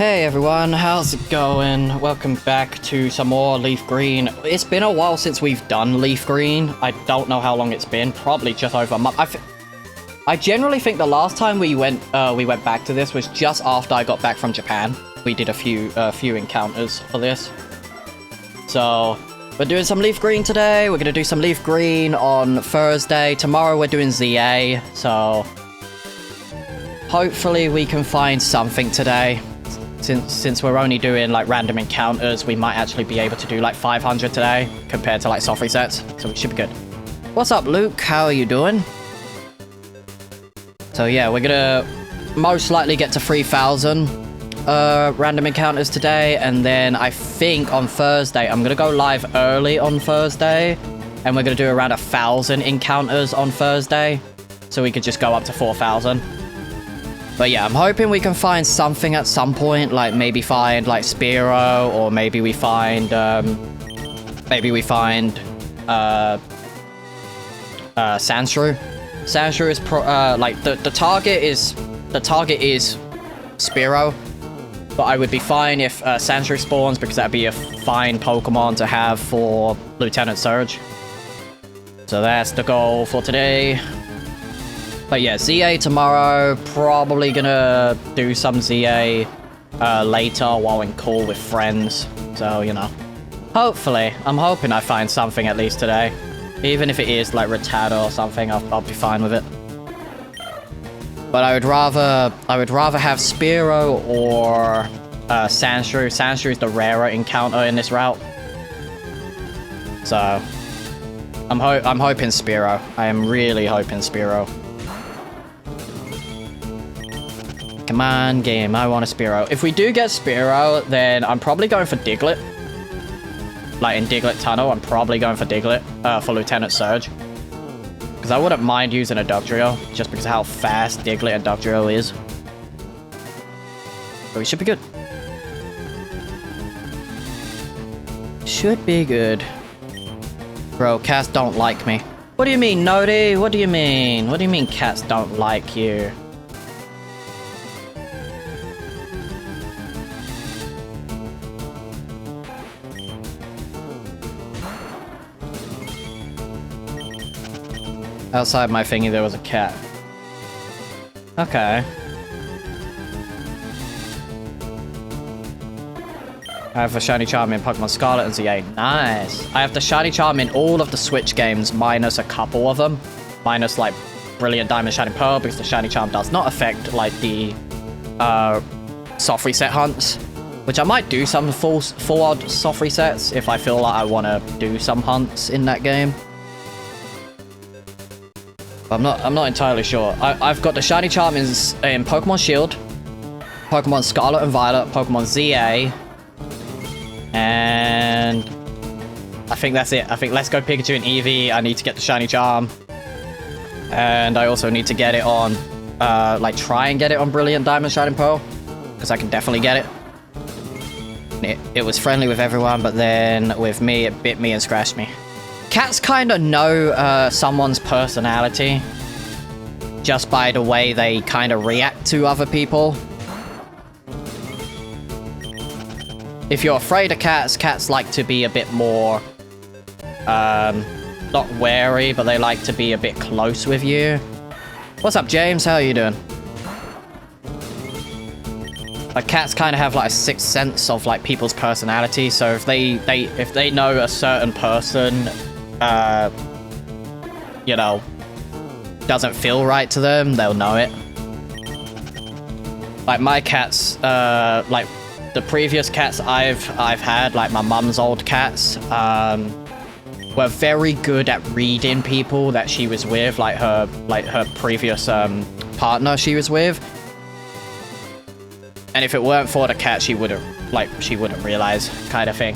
Hey everyone, how's it going? Welcome back to some more LeafGreen. It's been a while since we've done LeafGreen. I don't know how long it's been, probably just over a month. I generally think the last time we went back to this was just after I got back from Japan. We did a few encounters for this. So, we're doing some LeafGreen today. We're gonna do some LeafGreen on Thursday. Tomorrow we're doing ZA, so hopefully we can find something today. Since we're only doing like random encounters, we might actually be able to do like 500 today compared to like soft resets, so it should be good. What's up, Luke? How are you doing? So yeah, we're gonna most likely get to 3,000 random encounters today, and then I think on Thursday I'm gonna go live early on Thursday, and we're gonna do around 1,000 encounters on Thursday, so we could just go up to 4,000. But yeah, I'm hoping we can find something at some point, like maybe find like Spearow, or maybe we find Sandshrew. Sandshrew is like the target is Spearow, but I would be fine if Sandshrew spawns, because that'd be a fine Pokemon to have for Lieutenant Surge. So that's the goal for today. But yeah, ZA tomorrow, probably gonna do some ZA later while in call with friends. So, you know, hopefully, I'm hoping I find something at least today. Even if it is like Rattata or something, I'll be fine with it. But I would rather have Spearow or Sandshrew. Sandshrew is the rarer encounter in this route. So, I'm hoping Spearow. I am really hoping Spearow. Come on, game. I want a Spearow. If we do get Spearow, then I'm probably going for Diglett. Like in Diglett Tunnel, I'm probably going for Diglett for Lieutenant Surge. Because I wouldn't mind using a Dugtrio, just because of how fast Diglett and Dugtrio is. But we should be good. Should be good. Bro, cats don't like me. What do you mean, Nodi? What do you mean? What do you mean cats don't like you? Outside my thingy, there was a cat. Okay. I have a shiny charm in Pokemon Scarlet and ZA. Nice. I have the shiny charm in all of the Switch games, minus a couple of them. Minus, like, Brilliant Diamond, Shining Pearl, because the shiny charm does not affect, like, the soft reset hunts. Which I might do some full odd soft resets if I feel like I want to do some hunts in that game. I'm not entirely sure. I've got the shiny charm in Pokemon Shield, Pokemon Scarlet and Violet, Pokemon ZA, and I think that's it. I think Let's Go Pikachu and Eevee, I need to get the shiny charm, and I also need to get it on, like try and get it on Brilliant Diamond, Shining Pearl, because I can definitely get it. It was friendly with everyone, but then with me, it bit me and scratched me. Cats kind of know someone's personality just by the way they kind of react to other people. If you're afraid of cats, cats like to be a bit more, not wary, but they like to be a bit close with you. What's up, James? How are you doing? Like, cats kind of have like a sixth sense of like people's personality, so if they know a certain person you know, doesn't feel right to them, they'll know it. Like my cats, like the previous cats I've had, like my mum's old cats, were very good at reading people that she was with, like her previous partner she was with. And if it weren't for the cat, she wouldn't realize, kind of thing.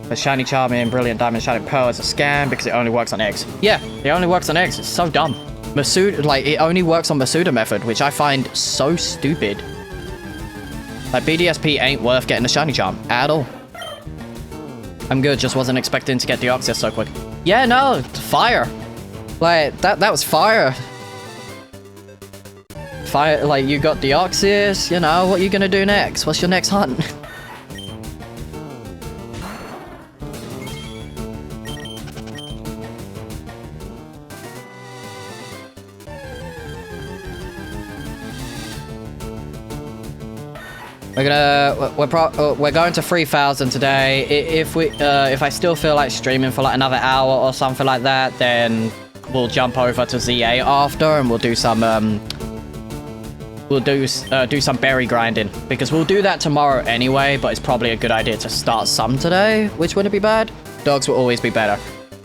The shiny charm in Brilliant Diamond Shining Pearl is a scam because it only works on eggs. Yeah, it only works on eggs. It's so dumb. Masuda, like, it only works on Masuda method, which I find so stupid. Like, BDSP ain't worth getting a shiny charm at all. I'm good, just wasn't expecting to get Deoxys so quick. Yeah, no, fire. Like, that was fire. like, you got Deoxys, you know, what are you gonna do next? What's your next hunt? We're going to 3,000 today. If I still feel like streaming for like another hour or something like that, then we'll jump over to ZA after, and we'll do some do some berry grinding, because we'll do that tomorrow anyway. But it's probably a good idea to start some today, which wouldn't be bad. Dogs will always be better.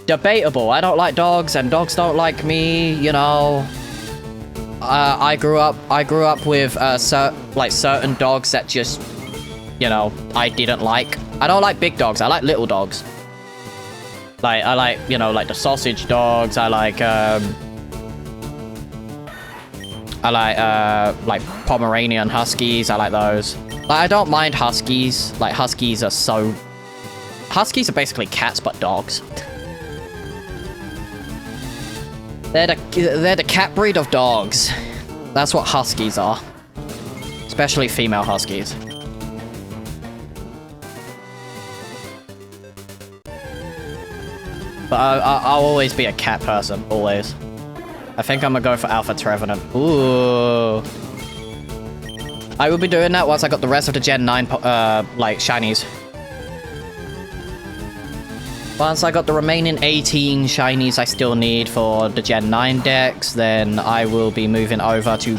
Debatable. I don't like dogs, and dogs don't like me. You know. I grew up with certain dogs that just, you know, I didn't like. I don't like big dogs. I like little dogs. Like, I like, you know, like the sausage dogs. I like Pomeranian Huskies. I like those. Like, I don't mind Huskies. Like, Huskies are basically cats, but dogs. They're the cat breed of dogs. That's what Huskies are. Especially female Huskies. But I'll always be a cat person. Always. I think I'm gonna go for Alpha Trevenant. Ooh. I will be doing that once I got the rest of the Gen 9, like, shinies. Once I got the remaining 18 shinies I still need for the Gen 9 decks, then I will be moving over to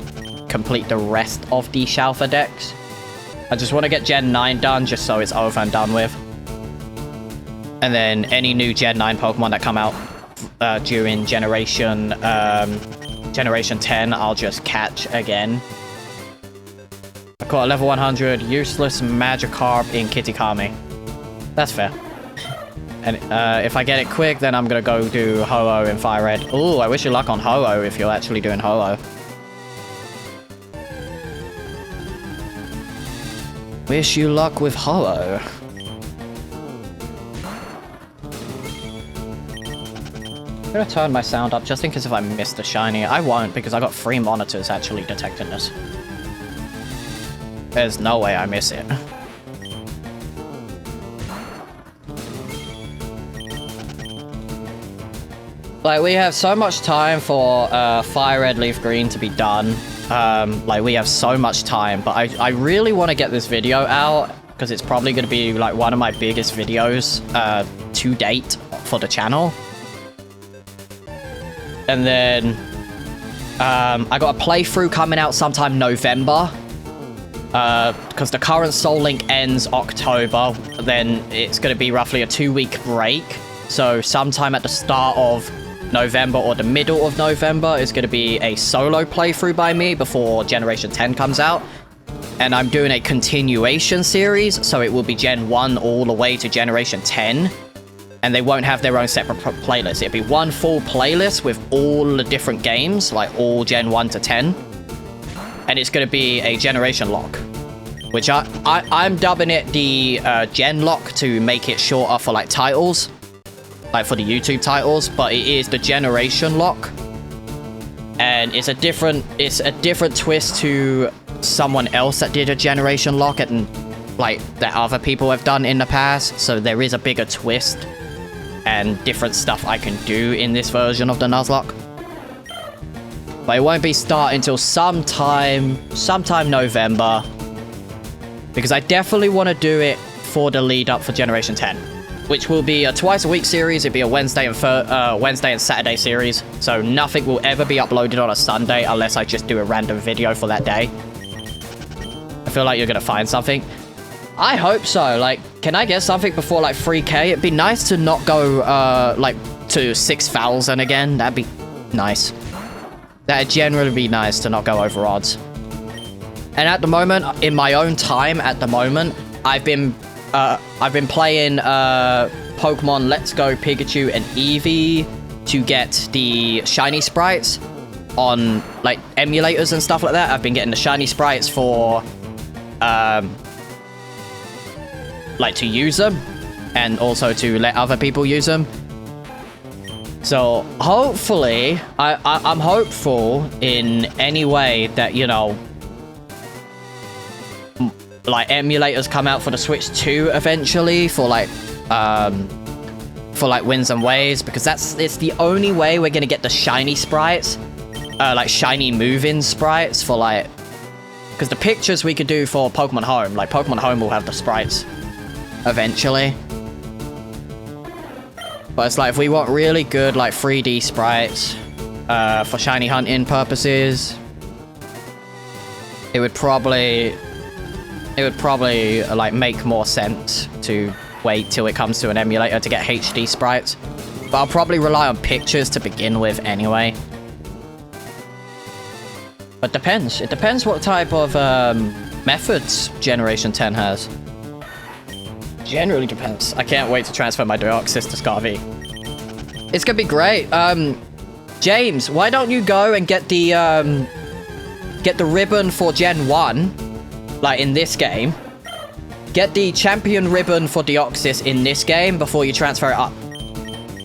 complete the rest of the Shalfa decks. I just want to get Gen 9 done just so it's over and done with. And then any new Gen 9 Pokemon that come out during Generation 10, I'll just catch again. I caught a level 100 useless Magikarp in Kitakami. That's fair. And if I get it quick, then I'm gonna go do Ho-Oh in Fire Red. Ooh, I wish you luck on Ho-Oh if you're actually doing Ho-Oh. Wish you luck with Ho-Oh. I'm gonna turn my sound up just in case if I missed a shiny. I won't, because I got 3 monitors actually detecting this. There's no way I miss it. Like, we have so much time for Fire Red, Leaf Green to be done. Like, we have so much time, but I really want to get this video out, because it's probably going to be, like, one of my biggest videos to date for the channel. And then, I got a playthrough coming out sometime November. Because the current Soul Link ends October, then it's going to be roughly a 2-week break. So sometime at the start of November or the middle of November is going to be a solo playthrough by me before Generation 10 comes out. And I'm doing a continuation series, so it will be Gen 1 all the way to Generation 10. And they won't have their own separate playlist. It'll be one full playlist with all the different games, like all Gen 1 to 10. And it's going to be a generation lock, which I'm dubbing it the Gen lock to make it shorter for, like, titles. Like, for the YouTube titles, but it is the generation lock, and it's a different twist to someone else that did a generation lock, and like that other people have done in the past. So there is a bigger twist and different stuff I can do in this version of the Nuzlocke. But it won't be starting until sometime November, because I definitely want to do it for the lead up for Generation 10. Which will be a twice-a-week series. It'll be a Wednesday and Saturday series. So nothing will ever be uploaded on a Sunday unless I just do a random video for that day. I feel like you're gonna find something. I hope so. Like, can I get something before, like, 3K? It'd be nice to not go, like, to 6,000 again. That'd be nice. That'd generally be nice to not go over odds. And at the moment, in my own time, I've been playing Pokemon Let's Go Pikachu and Eevee to get the shiny sprites on, like, emulators and stuff like that. I've been getting the shiny sprites for like, to use them, and also to let other people use them. So hopefully, I'm hopeful in any way that, you know, like emulators come out for the Switch 2 eventually for like Winds and Waves, because it's the only way we're gonna get the shiny sprites, like shiny move-in sprites for like, because the pictures we could do for Pokemon Home, like Pokemon Home will have the sprites eventually. But it's like, if we want really good, like, 3D sprites for shiny hunting purposes, it would probably, like, make more sense to wait till it comes to an emulator to get HD sprites. But I'll probably rely on pictures to begin with anyway. But depends. It depends what type of methods Generation 10 has. Generally depends. I can't wait to transfer my Deoxys to Scarvy. It's gonna be great. James, why don't you go and get the ribbon for Gen 1, like in this game. Get the champion ribbon for Deoxys in this game before you transfer it up.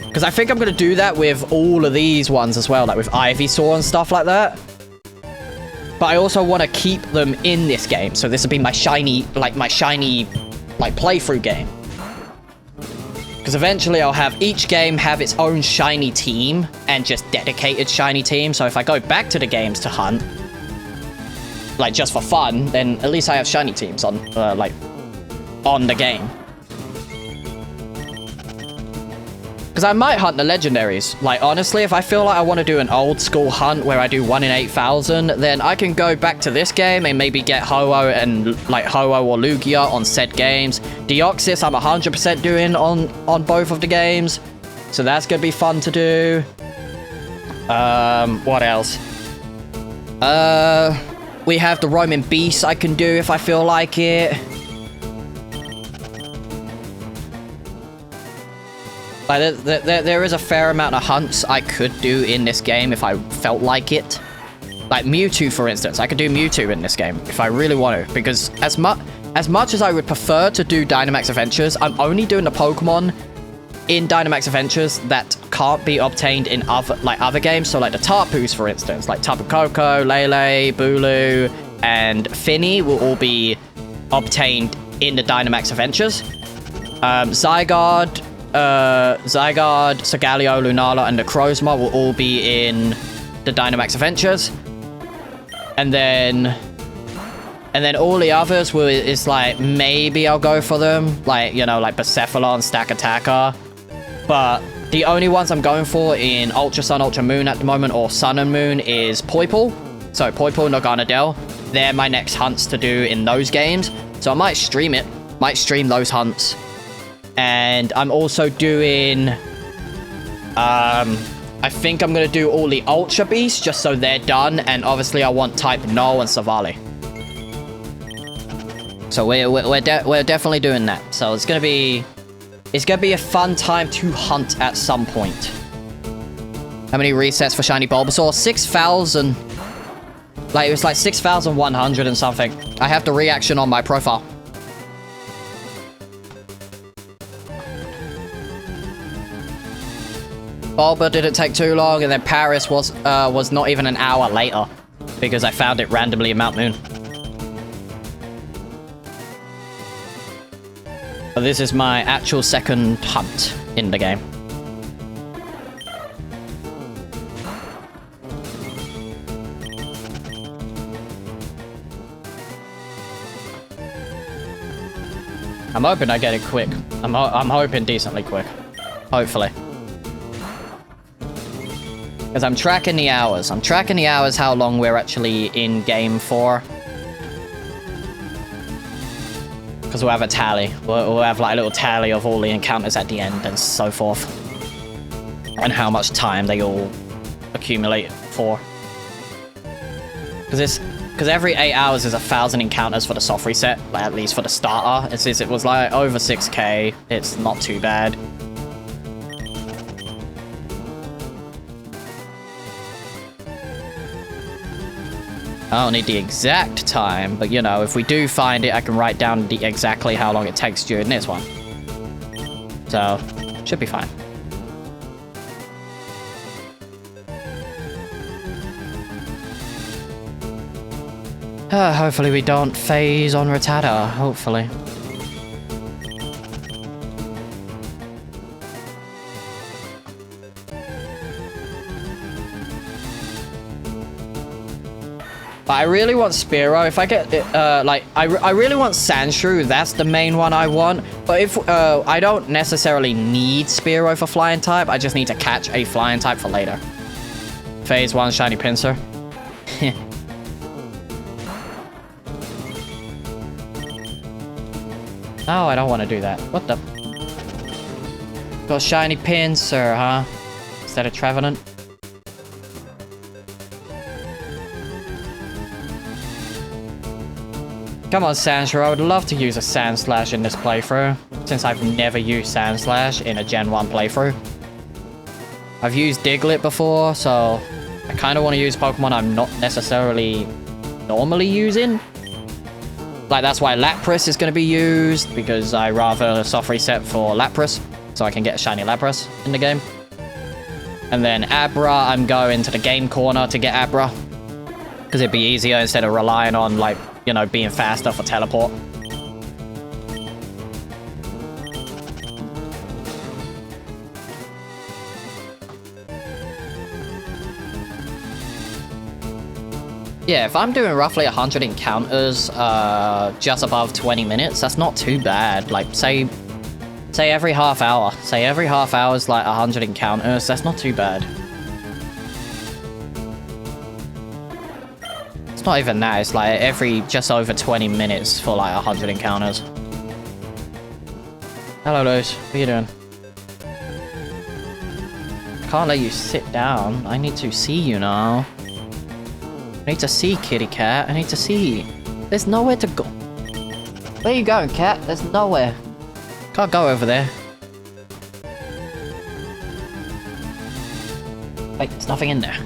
Because I think I'm gonna do that with all of these ones as well, like with Ivysaur and stuff like that. But I also want to keep them in this game, so this will be my shiny playthrough game. Because eventually I'll have each game have its own shiny team and just dedicated shiny team. So if I go back to the games to hunt, like just for fun, then at least I have shiny teams on, like, on the game. Because I might hunt the legendaries. Like, honestly, if I feel like I want to do an old school hunt where I do 1 in 8,000, then I can go back to this game and maybe get Ho-Oh and, like, Ho-Oh or Lugia on said games. Deoxys, I'm 100% doing on both of the games. So that's going to be fun to do. What else? We have the roaming beasts I can do if I feel like it. Like, there is a fair amount of hunts I could do in this game if I felt like it. Like Mewtwo, for instance. I could do Mewtwo in this game if I really want to. Because as much as I would prefer to do Dynamax Adventures, I'm only doing the Pokemon in Dynamax Adventures that can't be obtained in other games. So like the Tarpus, for instance. Like Tapu Koko, Lele, Bulu, and Finny will all be obtained in the Dynamax Adventures. Zygarde, Sagalio, Lunala, and the Necrozma will all be in the Dynamax Adventures. And then all the others is like, maybe I'll go for them. Like, you know, like Bucephalon, Stakataka. But the only ones I'm going for in Ultra Sun, Ultra Moon at the moment, or Sun and Moon, is Poipole. So Poipole, Norganadel. They're my next hunts to do in those games. So I might stream it. Might stream those hunts. And I'm also doing, I think I'm going to do all the Ultra Beasts just so they're done. And obviously I want type Null and Savali. So we're definitely doing that. So it's going to be a fun time to hunt at some point. How many resets for Shiny Bulbasaur? 6,000. Like, it was like 6,100 and something. I have the reaction on my profile. Bulba didn't take too long, and then Paris was not even an hour later, because I found it randomly in Mount Moon. But this is my actual second hunt in the game. I'm hoping I get it quick. I'm hoping decently quick. Hopefully. Because I'm tracking the hours. I'm tracking the hours, how long we're actually in game for. Because we'll have a tally. We'll have like a little tally of all the encounters at the end and so forth. And how much time they all accumulate for. Because every 8 hours is 1,000 encounters for the soft reset. Like, at least for the starter. Since it was like over 6k, it's not too bad. I don't need the exact time, but you know, if we do find it, I can write down exactly how long it takes during this one. So, should be fine. Hopefully we don't phase on Rattata, hopefully. But I really want Spearow. If I get it, I really want Sandshrew. That's the main one I want. But if I don't necessarily need Spearow for flying type, I just need to catch a flying type for later. Phase 1 Shiny Pinsir. No, I don't want to do that. What the? Go Shiny Pinsir, huh? Instead of Trevenant. Come on, Sandshrew, I would love to use a Sandslash in this playthrough, since I've never used Sandslash in a Gen 1 playthrough. I've used Diglett before, so I kind of want to use Pokemon I'm not necessarily normally using. Like, that's why Lapras is going to be used, because I rather soft reset for Lapras, so I can get a shiny Lapras in the game. And then Abra, I'm going to the game corner to get Abra, because it'd be easier instead of relying on, like, you know, being faster for teleport. Yeah, if I'm doing roughly 100 encounters, just above 20 minutes, that's not too bad. Like, say every half hour. Say every half hour is like 100 encounters, that's not too bad. It's not even that, it's like every just over 20 minutes for like 100 encounters. Hello, Luz. What are you doing? I can't let you sit down. I need to see you now. I need to see, kitty cat. I need to see. There's nowhere to go. Where are you going, cat? There's nowhere. Can't go over there. Wait, there's nothing in there.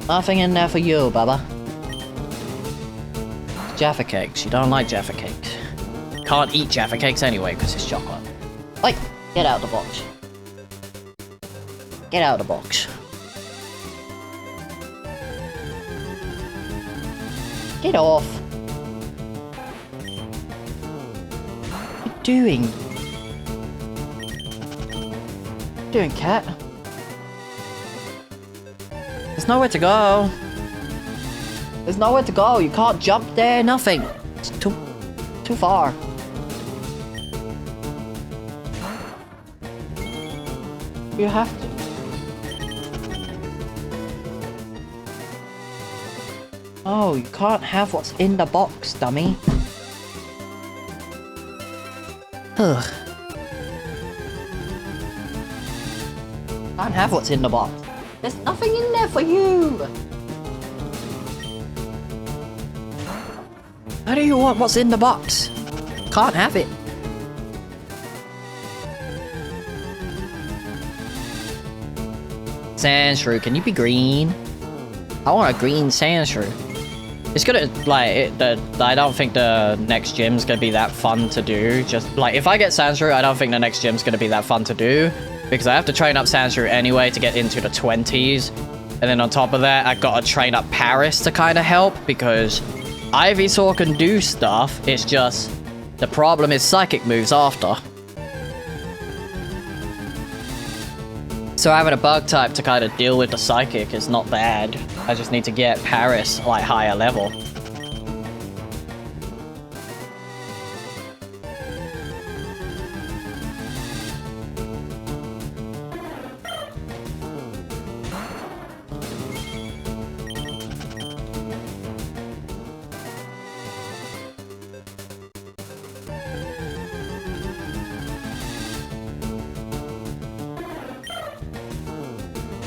Nothing in there for you, Bubba. Jaffa cakes. You don't like Jaffa cakes. Can't eat Jaffa cakes anyway because it's chocolate. Wait, get out of the box. Get out of the box. Get off. What are you doing? What are you doing, cat? There's nowhere to go. There's nowhere to go. You can't jump there. Nothing. It's too far. You have to. Oh, you can't have what's in the box, dummy. Ugh. Can't have what's in the box. There's nothing in there for you. How do you want what's in the box? Can't have it. Sandshrew, can you be green? I want a green Sandshrew. It's gonna, like, I don't think the next gym's gonna be that fun to do. Just, like, if I get Sandshrew, I don't think the next gym's gonna be that fun to do. Because I have to train up Sandshrew anyway to get into the 20s. And then on top of that, I've got to train up Paris to kind of help. Because Ivysaur can do stuff, it's just, the problem is Psychic moves after. So having a Bug type to kind of deal with the Psychic is not bad. I just need to get Paris, like, higher level.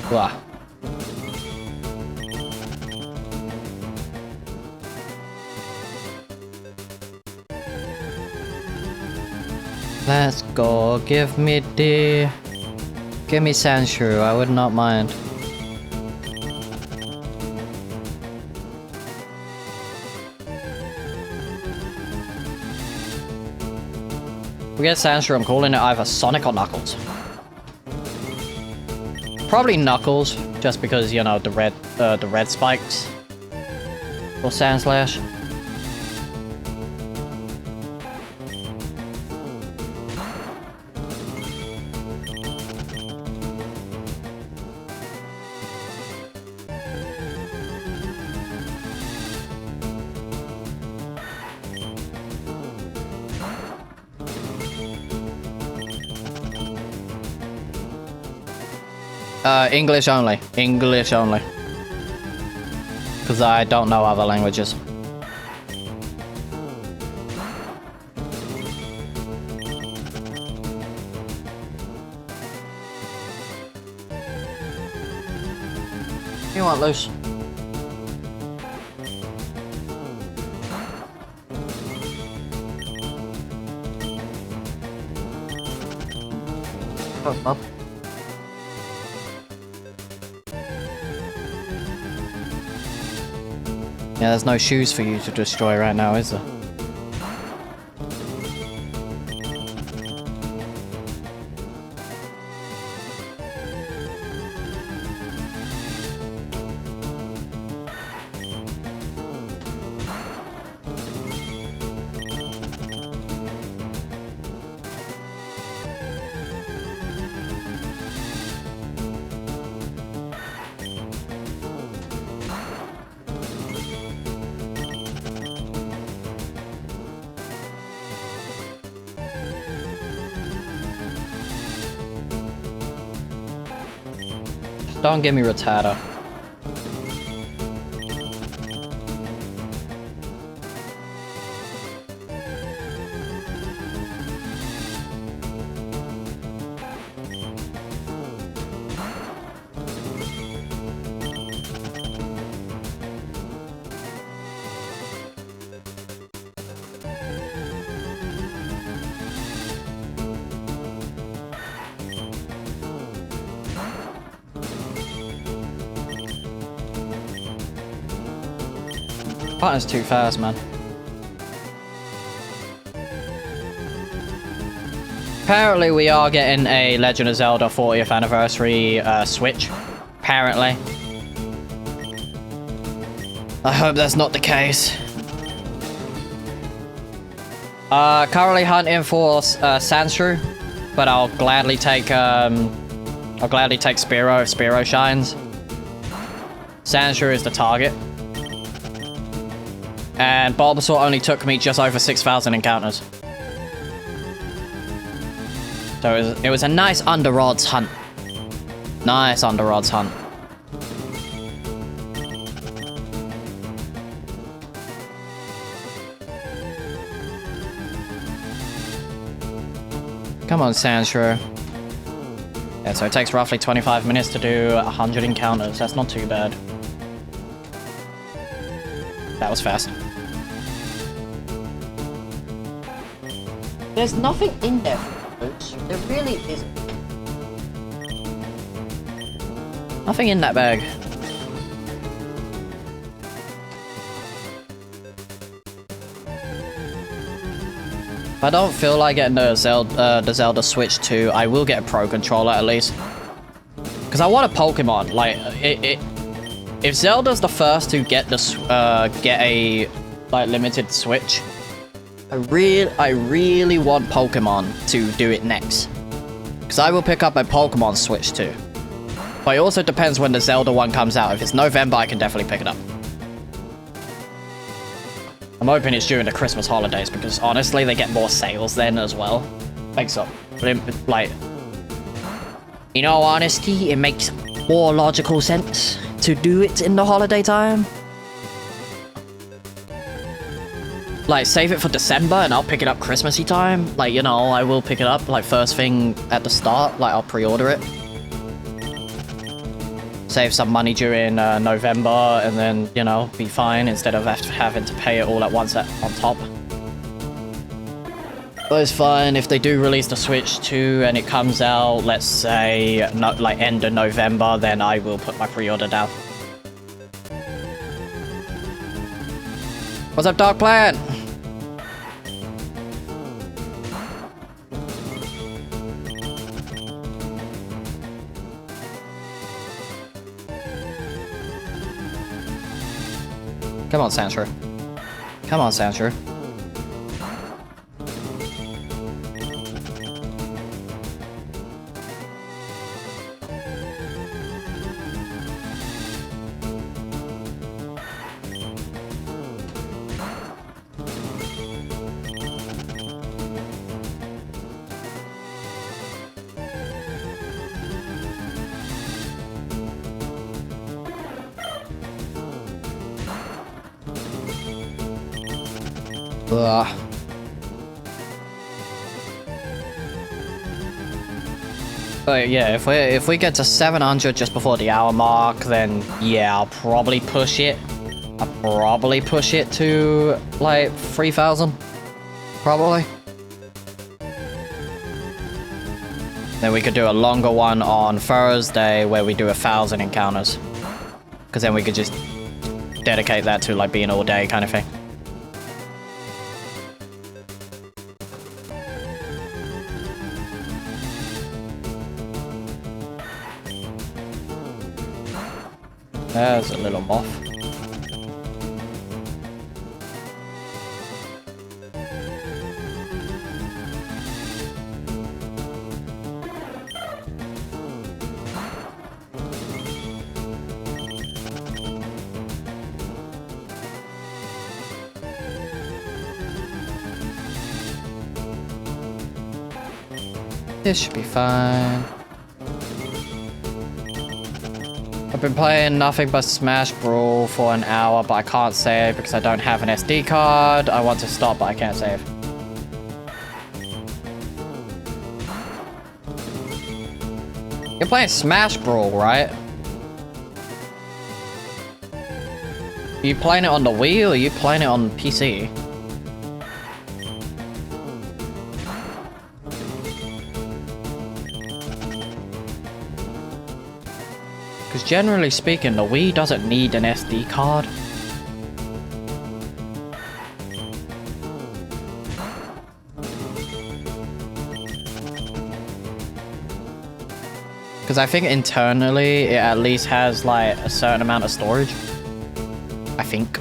Wow. Let's go. Give me Sandshrew. I would not mind. We get Sandshrew. I'm calling it either Sonic or Knuckles. Probably Knuckles, just because, you know, the red spikes. Or Sandslash. English only. English only. Because I don't know other languages. You want loose? Oh, up. Yeah, there's no shoes for you to destroy right now, is there? Don't give me retarder. Button's too fast, man. Apparently we are getting a Legend of Zelda 40th anniversary Switch. Apparently. I hope that's not the case. Currently hunting for Sandshrew, but I'll gladly take Spearow if Spearow shines. Sandshrew is the target. And Bulbasaur only took me just over 6,000 encounters. So it was a nice under-odds hunt. Nice under-odds hunt. Come on, Sandshrew. Yeah, so it takes roughly 25 minutes to do 100 encounters. That's not too bad. That was fast. There's nothing in there, folks. There really isn't. Nothing in that bag. If I don't feel like getting the Zelda Switch 2, I will get a Pro Controller at least. Because I want a Pokemon. Like, if Zelda's the first to get a like limited Switch, I really want Pokemon to do it next. Because I will pick up a Pokemon Switch too. But it also depends when the Zelda one comes out. If it's November, I can definitely pick it up. I'm hoping it's during the Christmas holidays because honestly, they get more sales then as well. Thanks up. But like, in all honesty, it makes more logical sense to do it in the holiday time. Like, save it for December and I'll pick it up Christmassy time. Like, you know, I will pick it up, like, first thing at the start. Like, I'll pre-order it. Save some money during November and then, you know, be fine instead of having to pay it all at once on top. But it's fine if they do release the Switch 2 and it comes out, let's say, like, end of November, then I will put my pre-order down. What's up, Dark Plant? Come on, Sandshrew. Come on, Sandshrew. Ugh. But yeah, if we get to 700 just before the hour mark, then yeah, I'll probably push it. I'll probably push it to like 3,000. Probably. Then we could do a longer one on Thursday where we do 1,000 encounters. Because then we could just dedicate that to like being all day kind of thing. There's a little moth. This should be fine. I've been playing nothing but Smash Brawl for an hour, but I can't save because I don't have an SD card. I want to stop, but I can't save. You're playing Smash Brawl, right? Are you playing it on the Wii or are you playing it on PC? Because generally speaking, the Wii doesn't need an SD card. Because I think internally it at least has like a certain amount of storage. I think.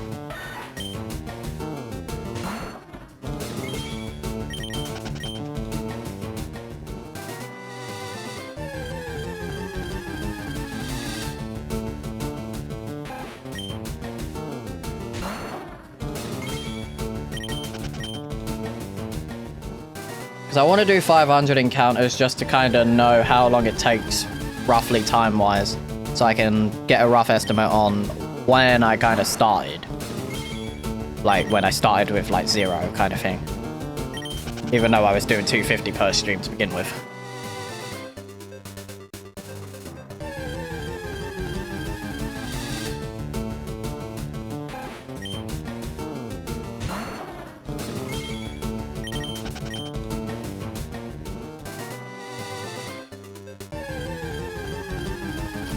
Because I want to do 500 encounters just to kind of know how long it takes, roughly time-wise, so I can get a rough estimate on when I kind of started. Like, when I started with, like, 0 kind of thing. Even though I was doing 250 per stream to begin with.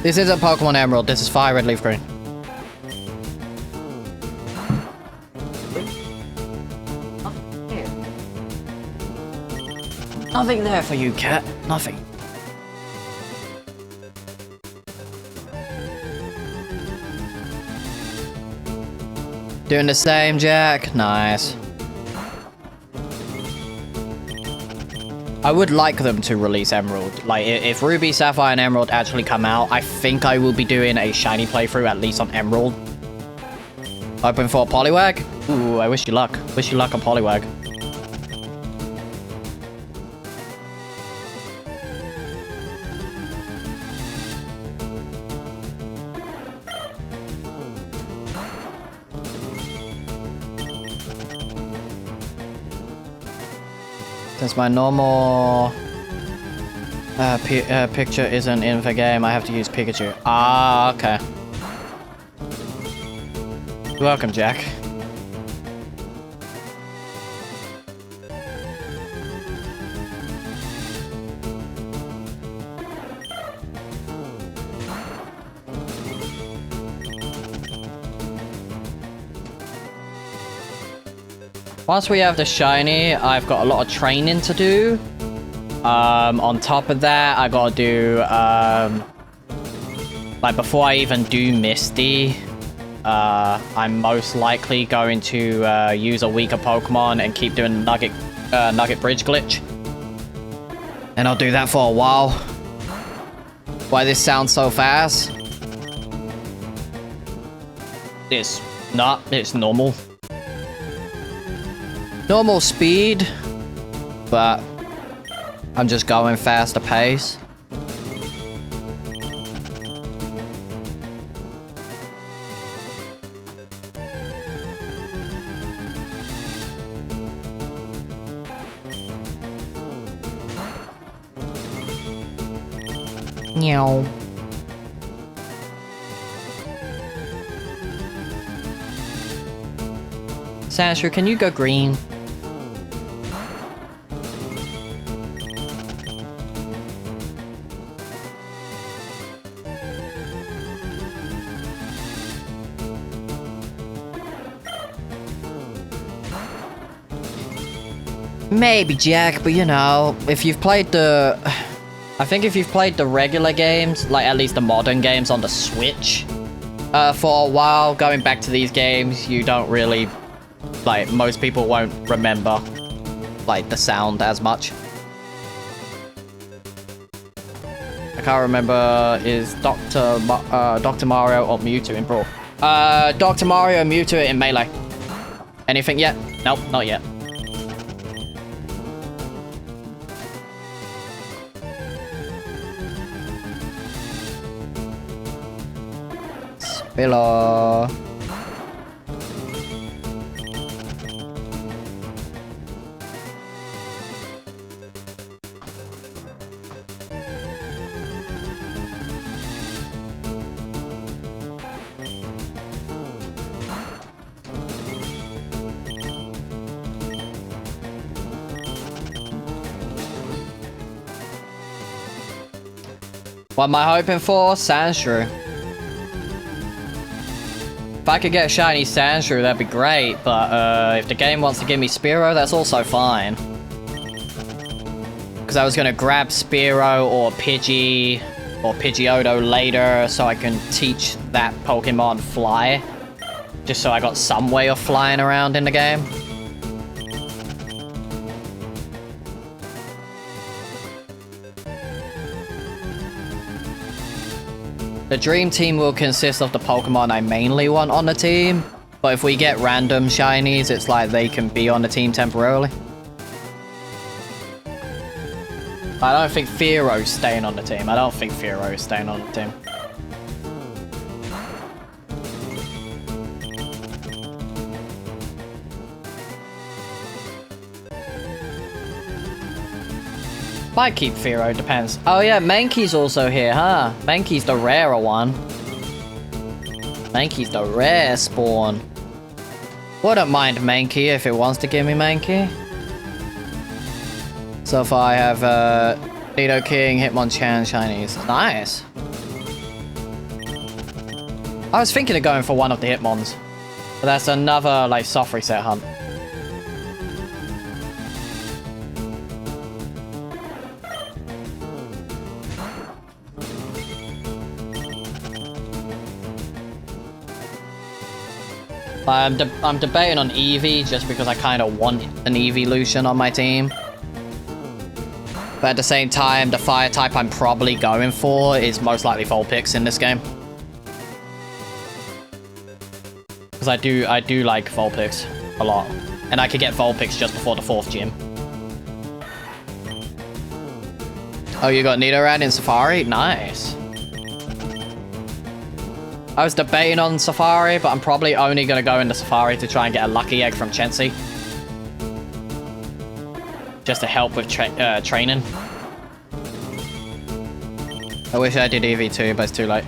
This isn't Pokemon Emerald, this is Fire Red Leaf Green. Nothing there for you, cat. Nothing. Doing the same, Jack. Nice. I would like them to release Emerald. Like, if Ruby, Sapphire, and Emerald actually come out, I think I will be doing a shiny playthrough, at least on Emerald. Open for Poliwag? Ooh, I wish you luck. Wish you luck on Poliwag. Since my normal picture isn't in the game, I have to use Pikachu. Ah, okay. You're welcome, Jack. Once we have the shiny, I've got a lot of training to do. On top of that, I gotta do, like before I even do Misty, I'm most likely going to use a weaker Pokemon and keep doing Nugget Bridge glitch. And I'll do that for a while. Why this sounds so fast? It's not, it's normal. Normal speed, but I'm just going faster pace. Meow. Sandshrew, can you go green? Maybe, Jack, but you know, if you've played the... I think if you've played the regular games, like at least the modern games on the Switch, for a while, going back to these games, you don't really... Like, most people won't remember, like, the sound as much. I can't remember, is Dr. Mario or Mewtwo in Brawl? Dr. Mario and Mewtwo in Melee. Anything yet? Nope, not yet. Spiller. What am I hoping for? Sandshrew. If I could get a shiny Sandshrew, that'd be great, but if the game wants to give me Spearow, that's also fine. Because I was going to grab Spearow or Pidgey or Pidgeotto later so I can teach that Pokemon Fly. Just so I got some way of flying around in the game. The Dream Team will consist of the Pokemon I mainly want on the team, but if we get random shinies, it's like they can be on the team temporarily. I don't think Fearo's staying on the team. I don't think Fearo's staying on the team. Might keep Fearow, depends. Oh yeah, Mankey's also here, huh? Mankey's the rarer one. Mankey's the rare spawn. Wouldn't mind Mankey if it wants to give me Mankey. So far I have Nidoking, Hitmonchan, shinies. Nice. I was thinking of going for one of the Hitmons, but that's another like soft reset hunt. I'm debating on Eevee just because I kind of want an Eeveelution on my team. But at the same time, the fire type I'm probably going for is most likely Vulpix in this game. Because I do like Vulpix a lot. And I could get Vulpix just before the 4th gym. Oh, you got Nidoran in Safari? Nice. I was debating on Safari, but I'm probably only going to go into Safari to try and get a Lucky Egg from Chansey. Just to help with training. I wish I did Eevee too, but it's too late.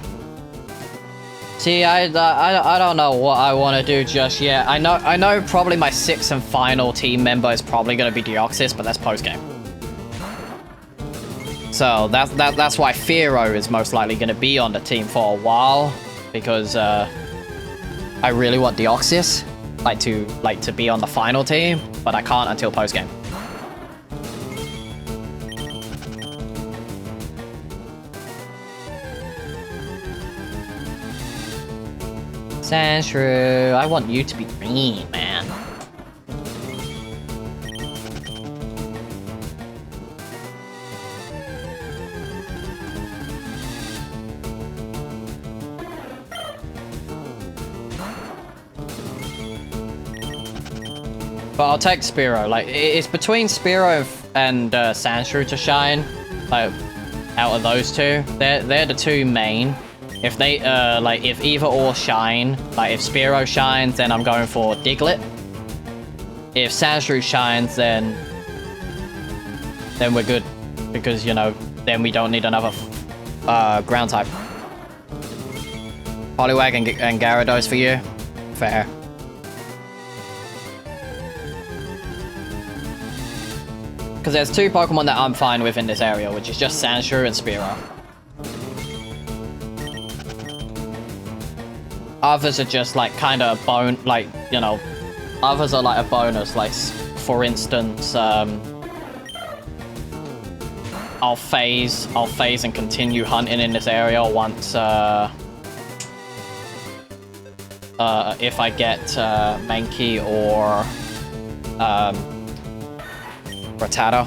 See, I don't know what I want to do just yet. I know probably my 6th and final team member is probably going to be Deoxys, but that's post-game. So that's why Fearow is most likely going to be on the team for a while. Because I really want Deoxys to be on the final team, but I can't until post game. Sandshrew, I want you to be green, man. But I'll take Spearow. Like, it's between Spearow and Sandshrew to shine. Like, out of those two, they're the two main. If they if either or shine, like if Spearow shines, then I'm going for Diglett. If Sandshrew shines, then we're good, because you know, then we don't need another ground type. Poliwag and Gyarados for you. Fair. Because there's two Pokemon that I'm fine with in this area, which is just Sandshrew and Spearow. Others are just like kind of like, you know, others are like a bonus. Like, for instance, I'll phase and continue hunting in this area once, if I get Mankey or Rattata.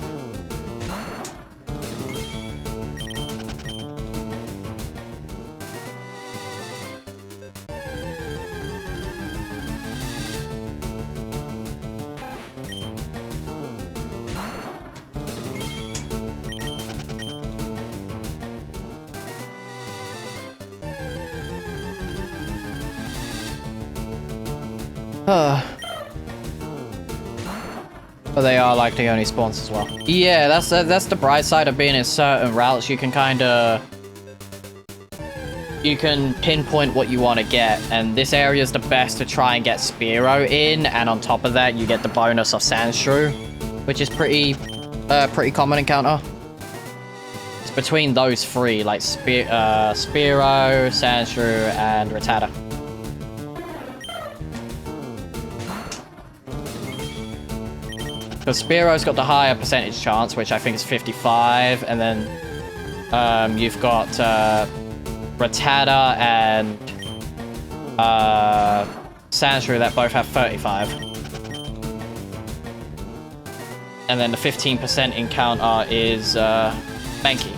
But they are like the only spawns as well. Yeah, that's the bright side of being in certain routes. You can pinpoint what you want to get, and this area is the best to try and get Spearow in, and on top of that, you get the bonus of Sandshrew, which is pretty common encounter. It's between those three, like Spearow, Sandshrew, and Rattata. Because Spearow's got the higher percentage chance, which I think is 55, and then you've got Rattata and Sandshrew that both have 35. And then the 15% encounter is Mankey.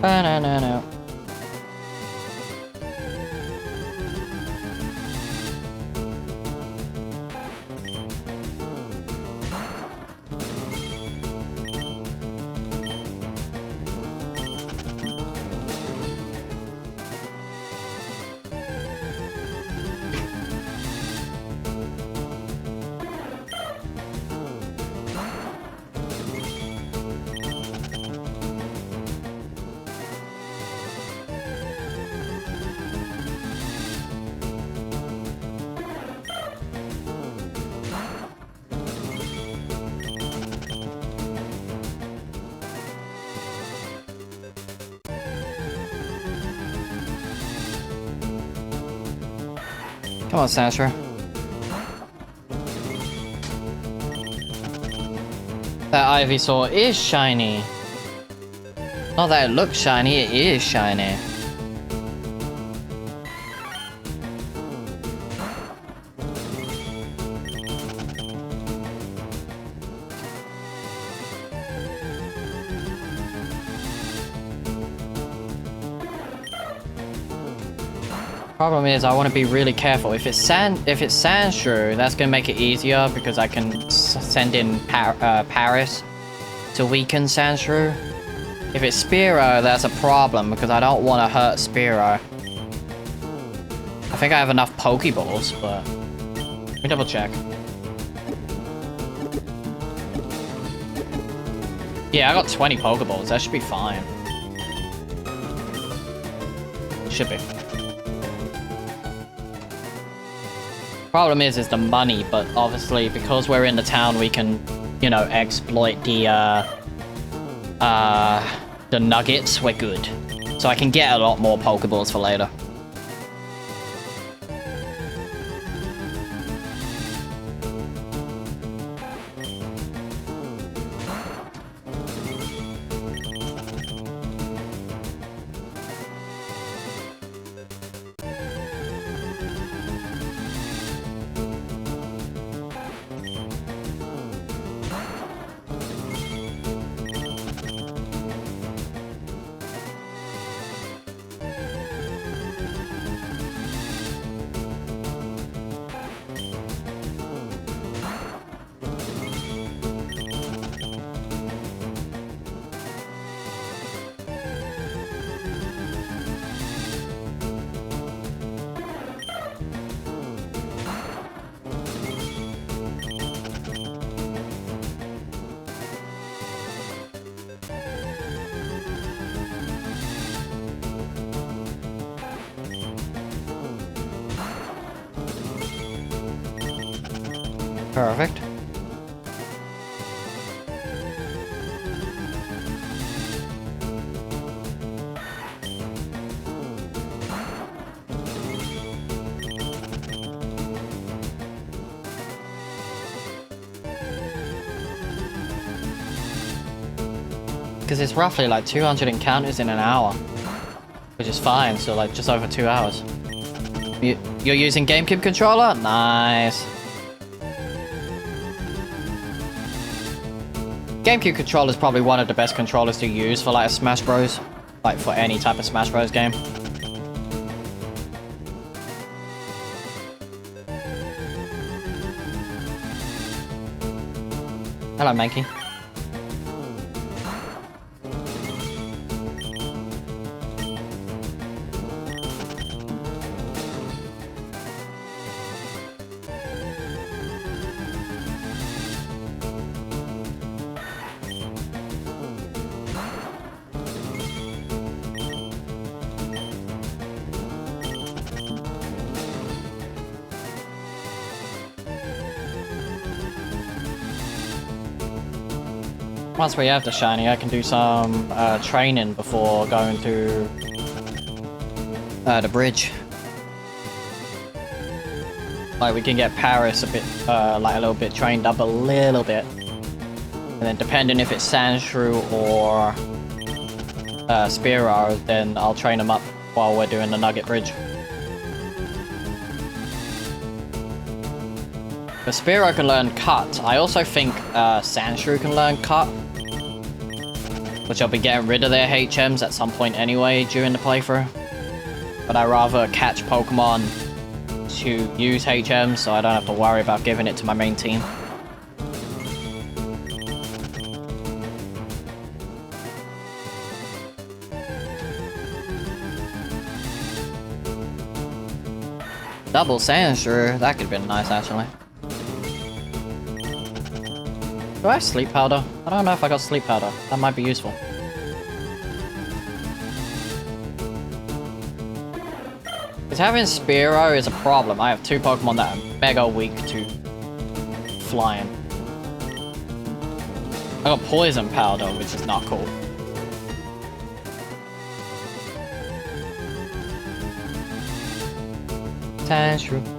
No. Come on, Sandshrew. That Ivysaur is shiny. Not that it looks shiny, it is shiny. Problem is, I want to be really careful. If it's Sandshrew, that's gonna make it easier because I can send in Paris to weaken Sandshrew. If it's Spearow, that's a problem because I don't want to hurt Spearow. I think I have enough Pokeballs, but let me double check. Yeah, I got 20 Pokeballs. That should be fine. Should be. Problem is the money, but obviously because we're in the town, we can, you know, exploit the nuggets. We're good, so I can get a lot more Pokeballs for later. Perfect. Because it's roughly like 200 encounters in an hour, which is fine, so like just over 2 hours. You're using GameCube controller? Nice. GameCube controller is probably one of the best controllers to use for like a Smash Bros. Like for any type of Smash Bros game. Hello, Mankey. Once we have the shiny, I can do some training before going to the bridge. Like we can get Paris a bit, like a little bit trained up a little bit, and then depending if it's Sandshrew or Spearow, then I'll train him up while we're doing the Nugget Bridge. The Spearow can learn Cut. I also think Sandshrew can learn Cut, which I'll be getting rid of their HMs at some point anyway during the playthrough. But I rather catch Pokemon to use HMs so I don't have to worry about giving it to my main team. Double Sandshrew, that could have been nice actually. Do I have sleep powder? I don't know if I got sleep powder. That might be useful. Because having Spearow is a problem. I have 2 Pokemon that are mega weak to flying. I got poison powder, which is not cool. Sandshrew.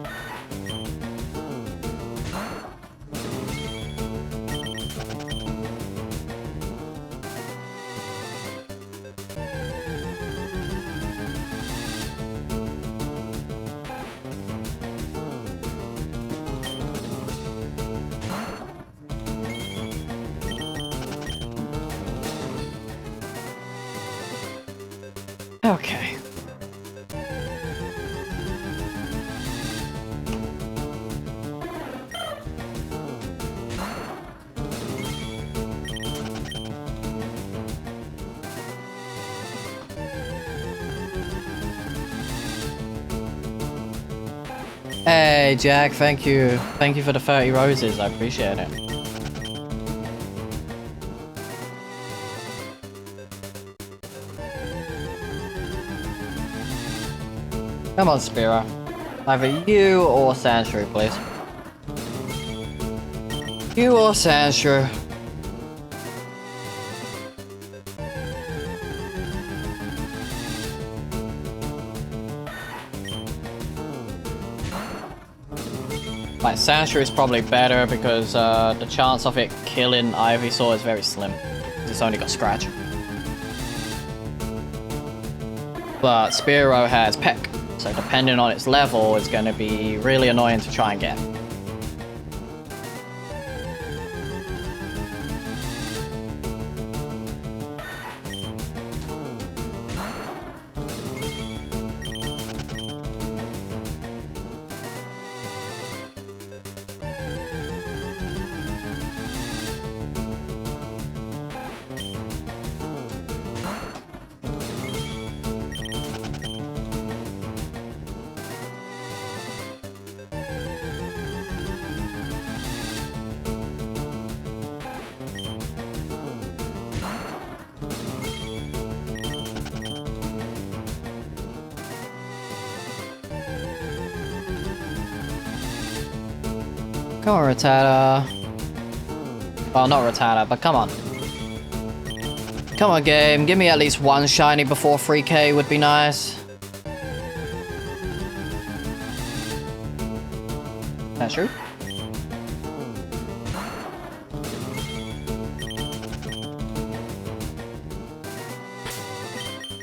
Okay. Hey, Jack, thank you. Thank you for the 30 roses. I appreciate it. Come on, Spearow. Either you or Sandshrew, please. You or Sandshrew. Like, Sandshrew is probably better because the chance of it killing Ivysaur is very slim. It's only got Scratch. But Spearow has Peck, so depending on its level, it's going to be really annoying to try and get. Come on, Rattata. Well, not Rattata, but come on. Come on, game. Give me at least one shiny before 3k would be nice. That's true.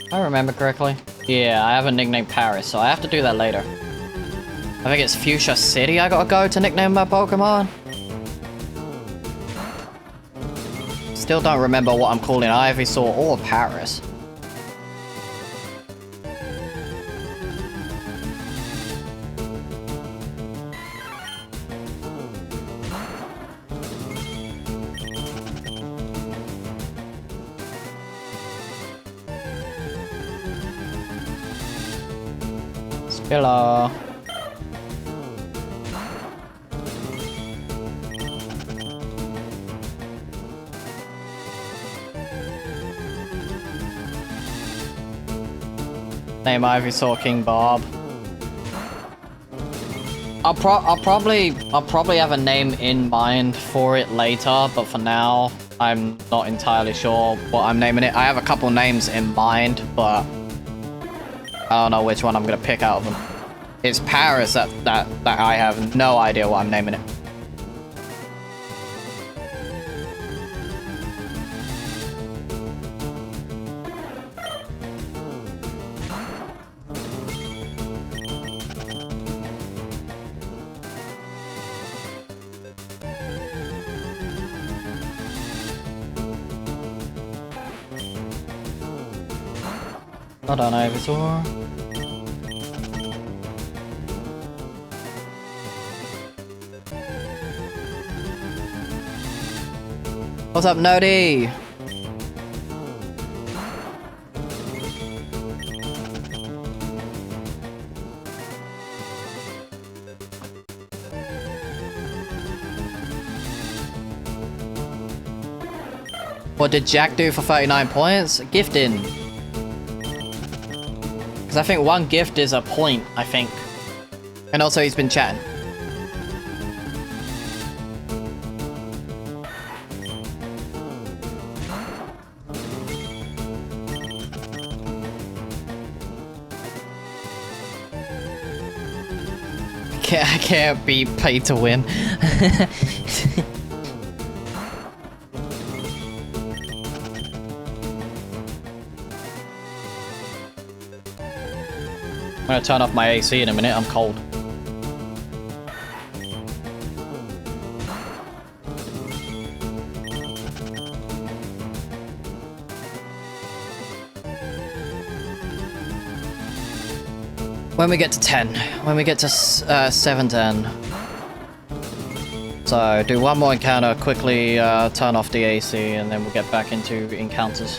If I remember correctly. Yeah, I have a nickname Paris, so I have to do that later. I think it's Fuchsia City I gotta go to nickname my Pokemon. Still don't remember what I'm calling Ivysaur or Paris. Spiller. Name Ivysaur King Bob. I'll probably have a name in mind for it later, but for now, I'm not entirely sure what I'm naming it. I have a couple names in mind, but I don't know which one I'm gonna pick out of them. It's Paris that I have no idea what I'm naming it. Hold on, Ivysaur. What's up, Nody? What did Jack do for 39 points? Gifting. Because I think one gift is a point, I think. And also he's been chatting. I can't be paid to win. I'm gonna turn off my AC in a minute, I'm cold. When we get to 10, when we get to 7-10. So, do one more encounter, quickly turn off the AC, and then we'll get back into encounters.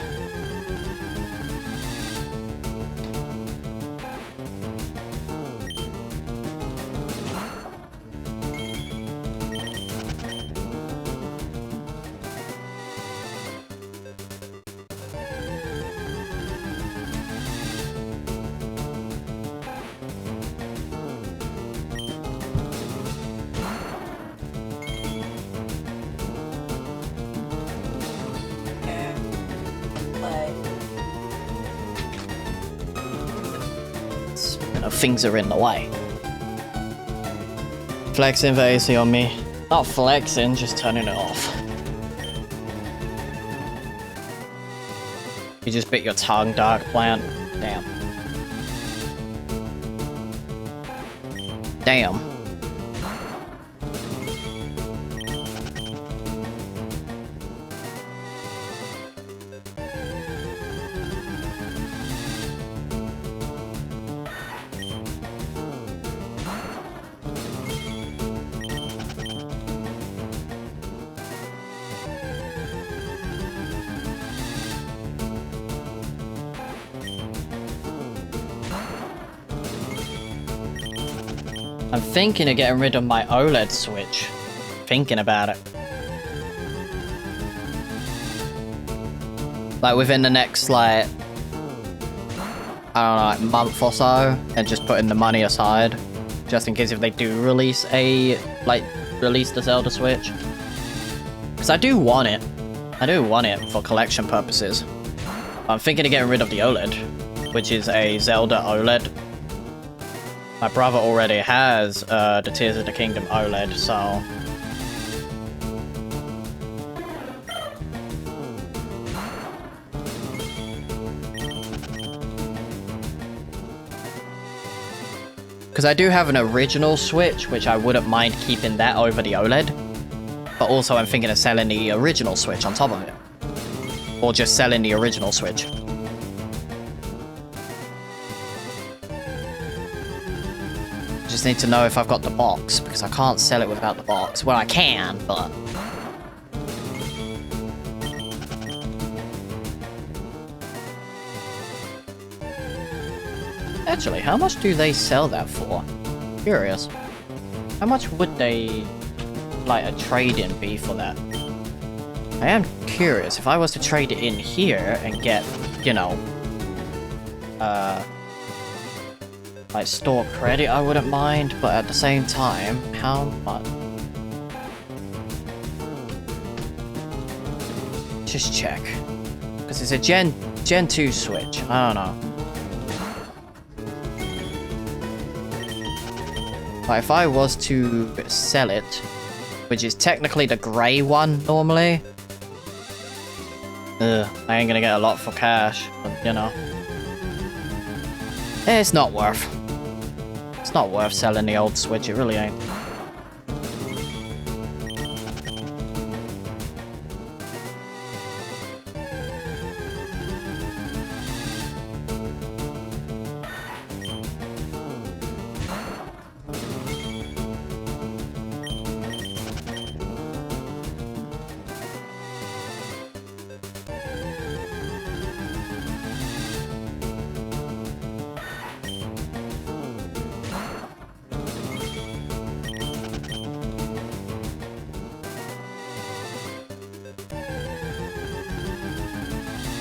Things are in the way. Flexing the AC on me. Not flexing, just turning it off. You just bit your tongue, Dark Plant. Damn. Damn. I'm thinking of getting rid of my OLED switch. Thinking about it. Like within the next like, I don't know, like month or so, and just putting the money aside. Just in case if they do release a like release the Zelda Switch. Because I do want it. I do want it for collection purposes. I'm thinking of getting rid of the OLED, which is a Zelda OLED. My brother already has the Tears of the Kingdom OLED, so... Because I do have an original Switch, which I wouldn't mind keeping that over the OLED. But also I'm thinking of selling the original Switch on top of it. Or just selling the original Switch. Just need to know if I've got the box, because I can't sell it without the box. Well, I can, but... Actually, how much do they sell that for? Curious. How much would they, like, a trade-in be for that? I am curious. If I was to trade it in here and get, you know, like, store credit, I wouldn't mind, but at the same time, how much? Just check. Because it's a Gen 2 Switch. I don't know. But if I was to sell it, which is technically the grey one normally, I ain't gonna get a lot for cash, but, you know. It's not worth. It's not worth selling the old Switch, it really ain't.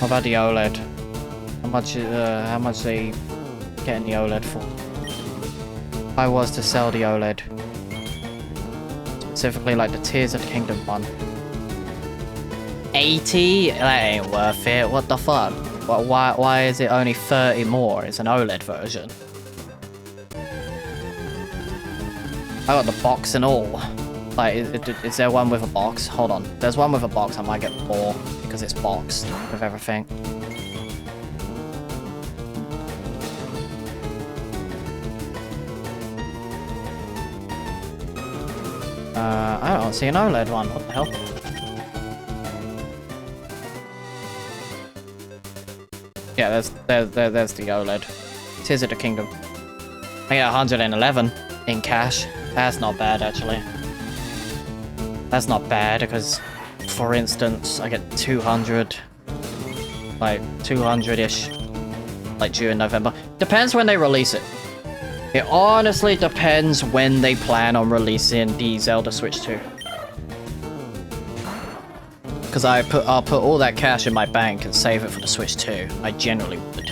How about the OLED? How much they getting the OLED for? If I was to sell the OLED, specifically like the Tears of the Kingdom one, 80? That ain't worth it. What the fuck? Why is it only 30 more? It's an OLED version. I got the box and all. Like, is there one with a box? Hold on. There's one with a box. I might get more because it's boxed with everything. I don't see an OLED one. What the hell? Yeah, there's the OLED. Tears of the Kingdom. I get 111 in cash. That's not bad, actually. That's not bad, because, for instance, I get 200, like, 200-ish, like, due in November. Depends when they release it. It honestly depends when they plan on releasing the Zelda Switch 2. Because I'll put all that cash in my bank and save it for the Switch 2. I generally would.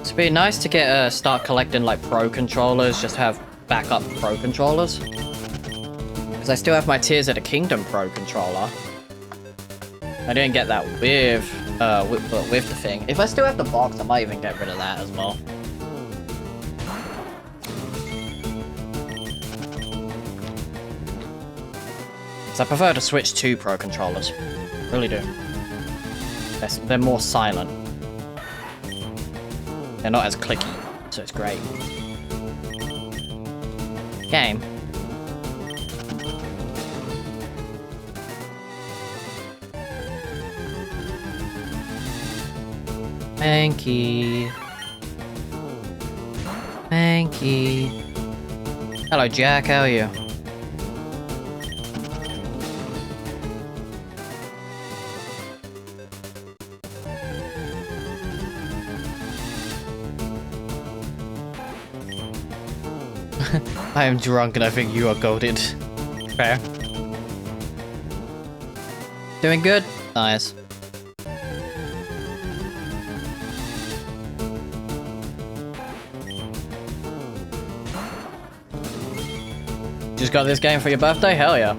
It'd be nice to get start collecting like Pro controllers, just have backup Pro controllers. Because I still have my Tears of the Kingdom Pro controller. I didn't get that with the thing. If I still have the box, I might even get rid of that as well. I prefer to switch to Pro controllers. Really do. They're more silent. They're not as clicky, so it's great. Game. Thank you. Jackie. Hello, Jack. How are you? I am drunk and I think you are goated. Fair. Doing good? Nice. Just got this game for your birthday? Hell yeah.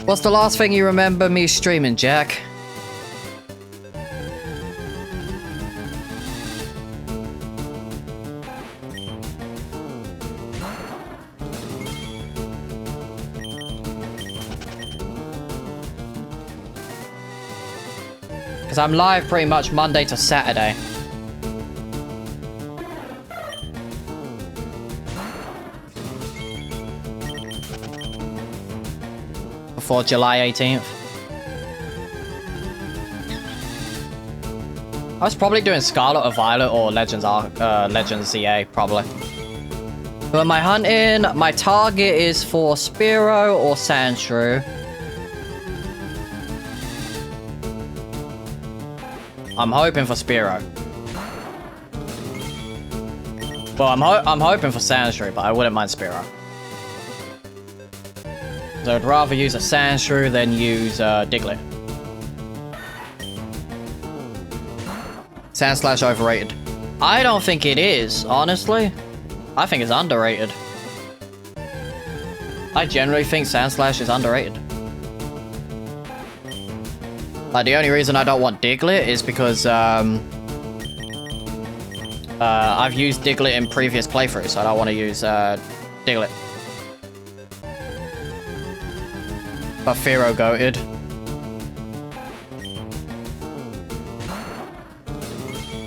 What's the last thing you remember me streaming, Jack? Because I'm live pretty much Monday to Saturday. For July 18th. I was probably doing Scarlet or Violet or Legends ZA, probably. Who am I hunting? My target is for Spearow or Sandshrew. I'm hoping for Spearow. Well, I'm hoping for Sandshrew, but I wouldn't mind Spearow. So I'd rather use a Sandshrew than use Diglett. Sandslash overrated. I don't think it is, honestly. I think it's underrated. I generally think Sandslash is underrated. Like, the only reason I don't want Diglett is because I've used Diglett in previous playthroughs, so I don't want to use Diglett. But Fearow goated.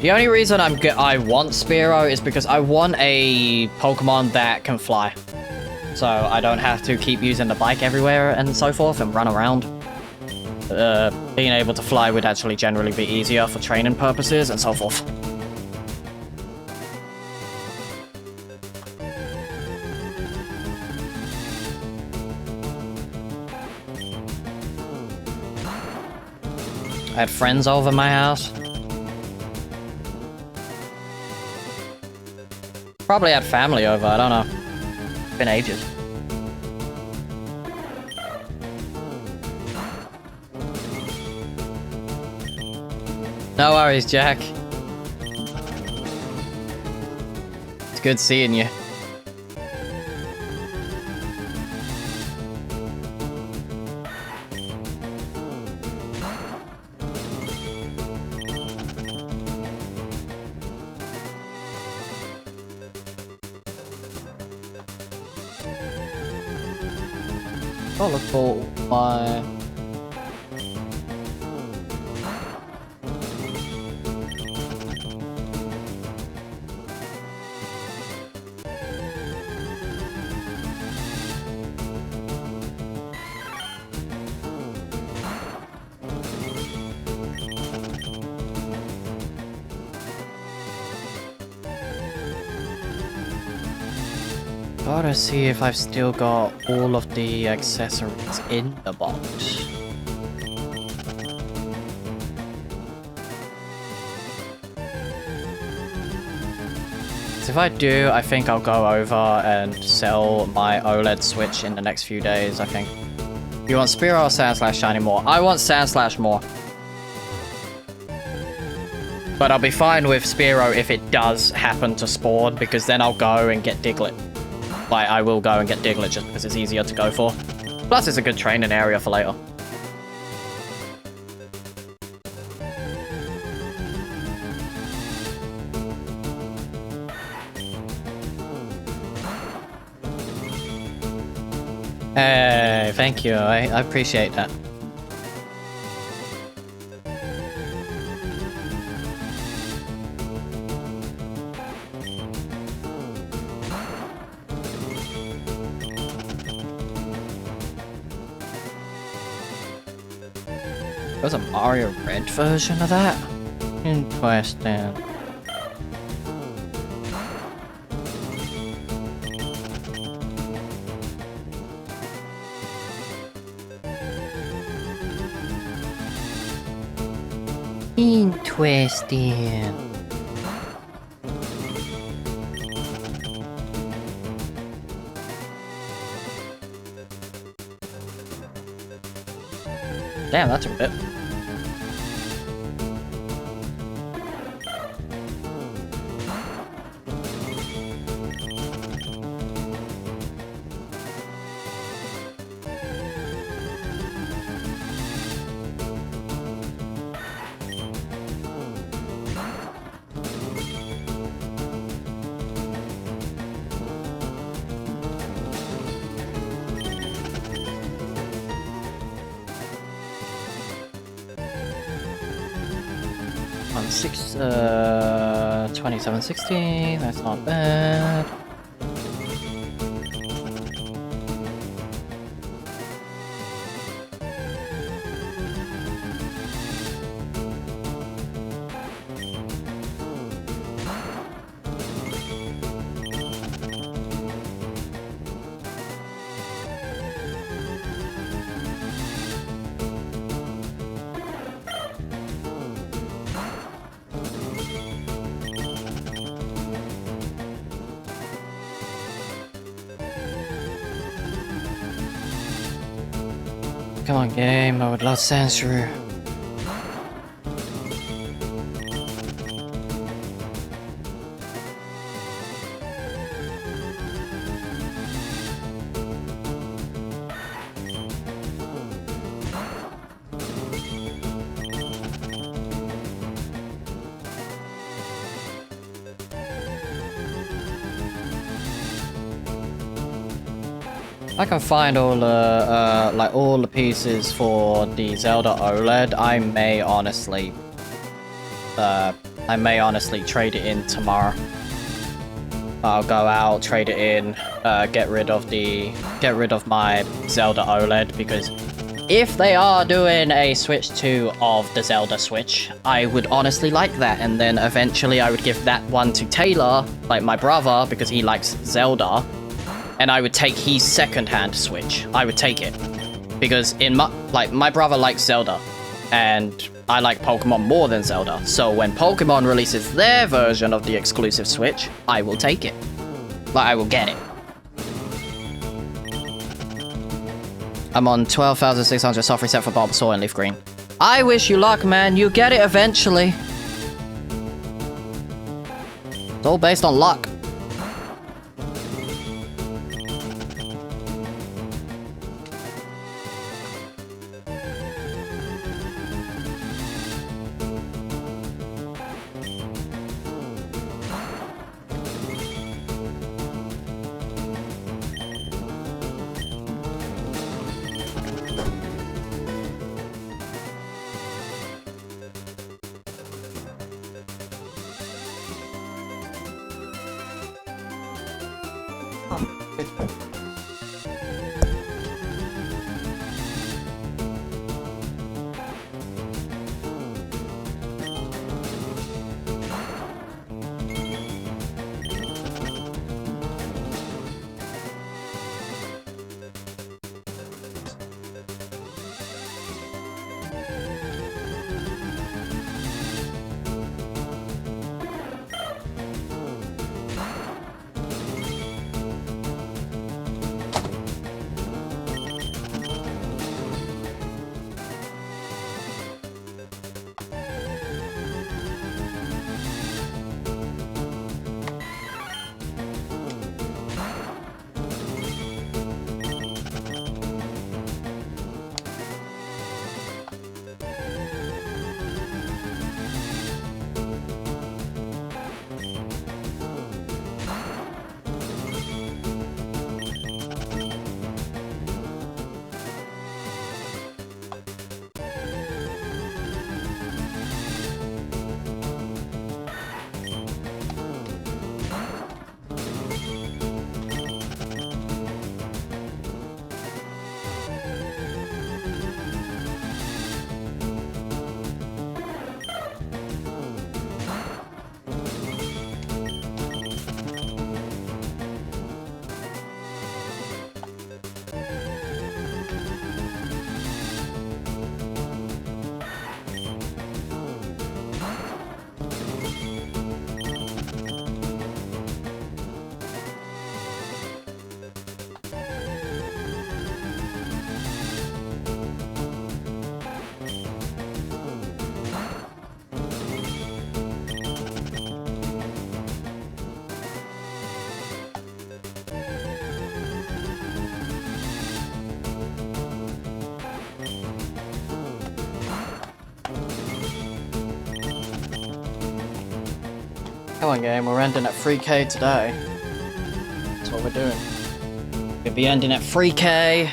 The only reason I want Spearow is because I want a Pokemon that can fly. So I don't have to keep using the bike everywhere and so forth and run around. Being able to fly would actually generally be easier for training purposes and so forth. I had friends over my house. Probably had family over, I don't know. Been ages. No worries, Jack. It's good seeing you. I'll look for my... Gotta see if I've still got all of the accessories in the box. If I do, I think I'll go over and sell my OLED Switch in the next few days, I think. You want Spearow or Sandslash Shiny more? I want Sandslash more. But I'll be fine with Spearow if it does happen to spawn, because then I'll go and get Diglett. Like, I will go and get Diglett just because it's easier to go for. Plus, it's a good training area for later. Hey, thank you. I appreciate that. There's a Mario Red version of that? Interesting. Interesting. Damn, that's a bit. On 2760, that's not bad. Come on, game, I would love Sansru. I can find all the like all the pieces for the Zelda OLED. I may honestly trade it in tomorrow. I'll go out, trade it in, get rid of my Zelda OLED, because if they are doing a Switch 2 of the Zelda Switch, I would honestly like that, and then eventually I would give that one to Taylor, like my brother, because he likes Zelda. And I would take his second-hand Switch. I would take it. Because my brother likes Zelda. And I like Pokemon more than Zelda. So when Pokemon releases their version of the exclusive Switch, I will take it. Like, I will get it. I'm on 12,600 soft reset for Bulbasaur and LeafGreen. I wish you luck, man. You get it eventually. It's all based on luck. Come on, game, we're ending at 3k today. That's what we're doing. We'll be ending at 3k.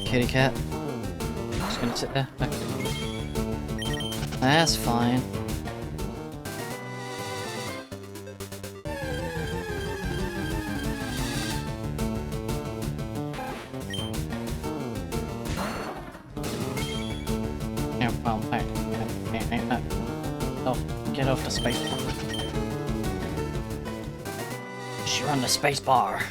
Kitty cat. Just gonna sit there. Okay. That's fine. Yeah, well, no. Oh, get off the space bar. You're on the space bar.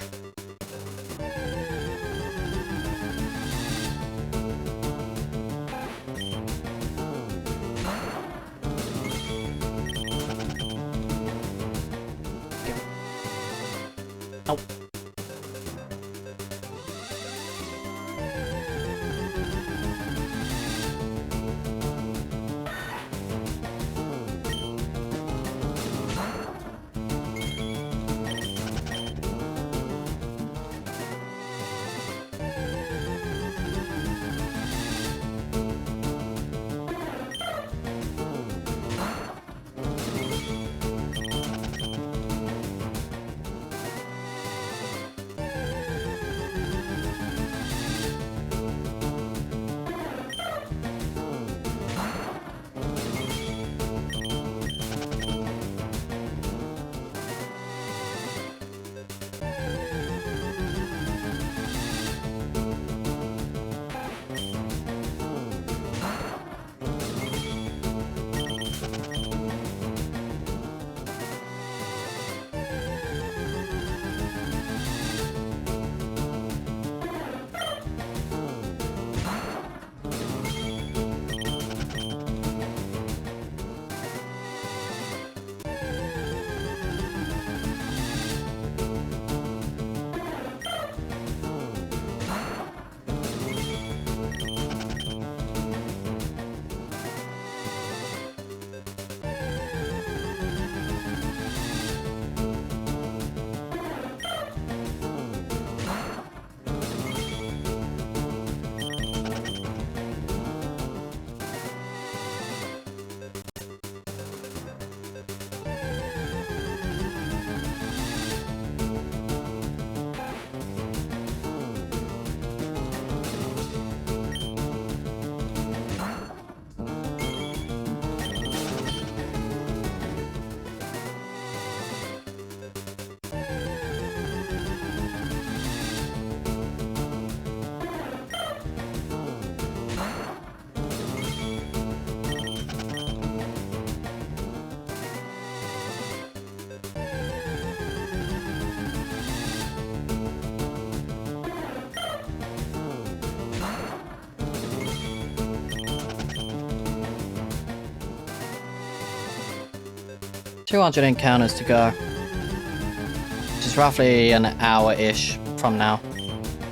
200 encounters to go. Which is roughly an hour-ish from now.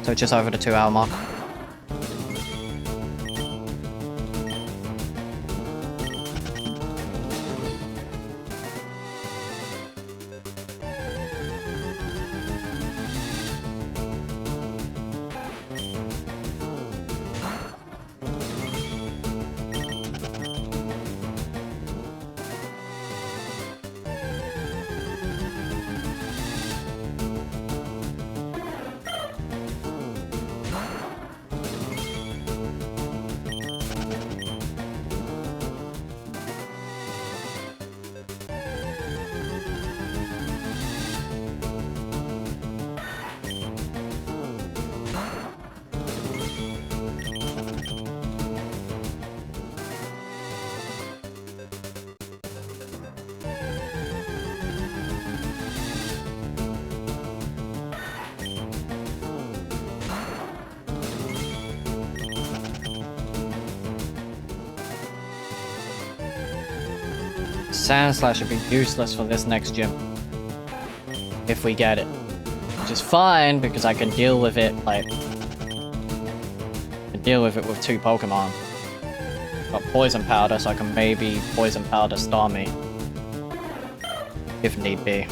So just over the 2-hour mark. Sandslash should be useless for this next gym. If we get it. Which is fine, because I can deal with it, like... I can deal with it with 2 Pokemon. Got Poison Powder, so I can maybe Poison Powder Starmie. If need be.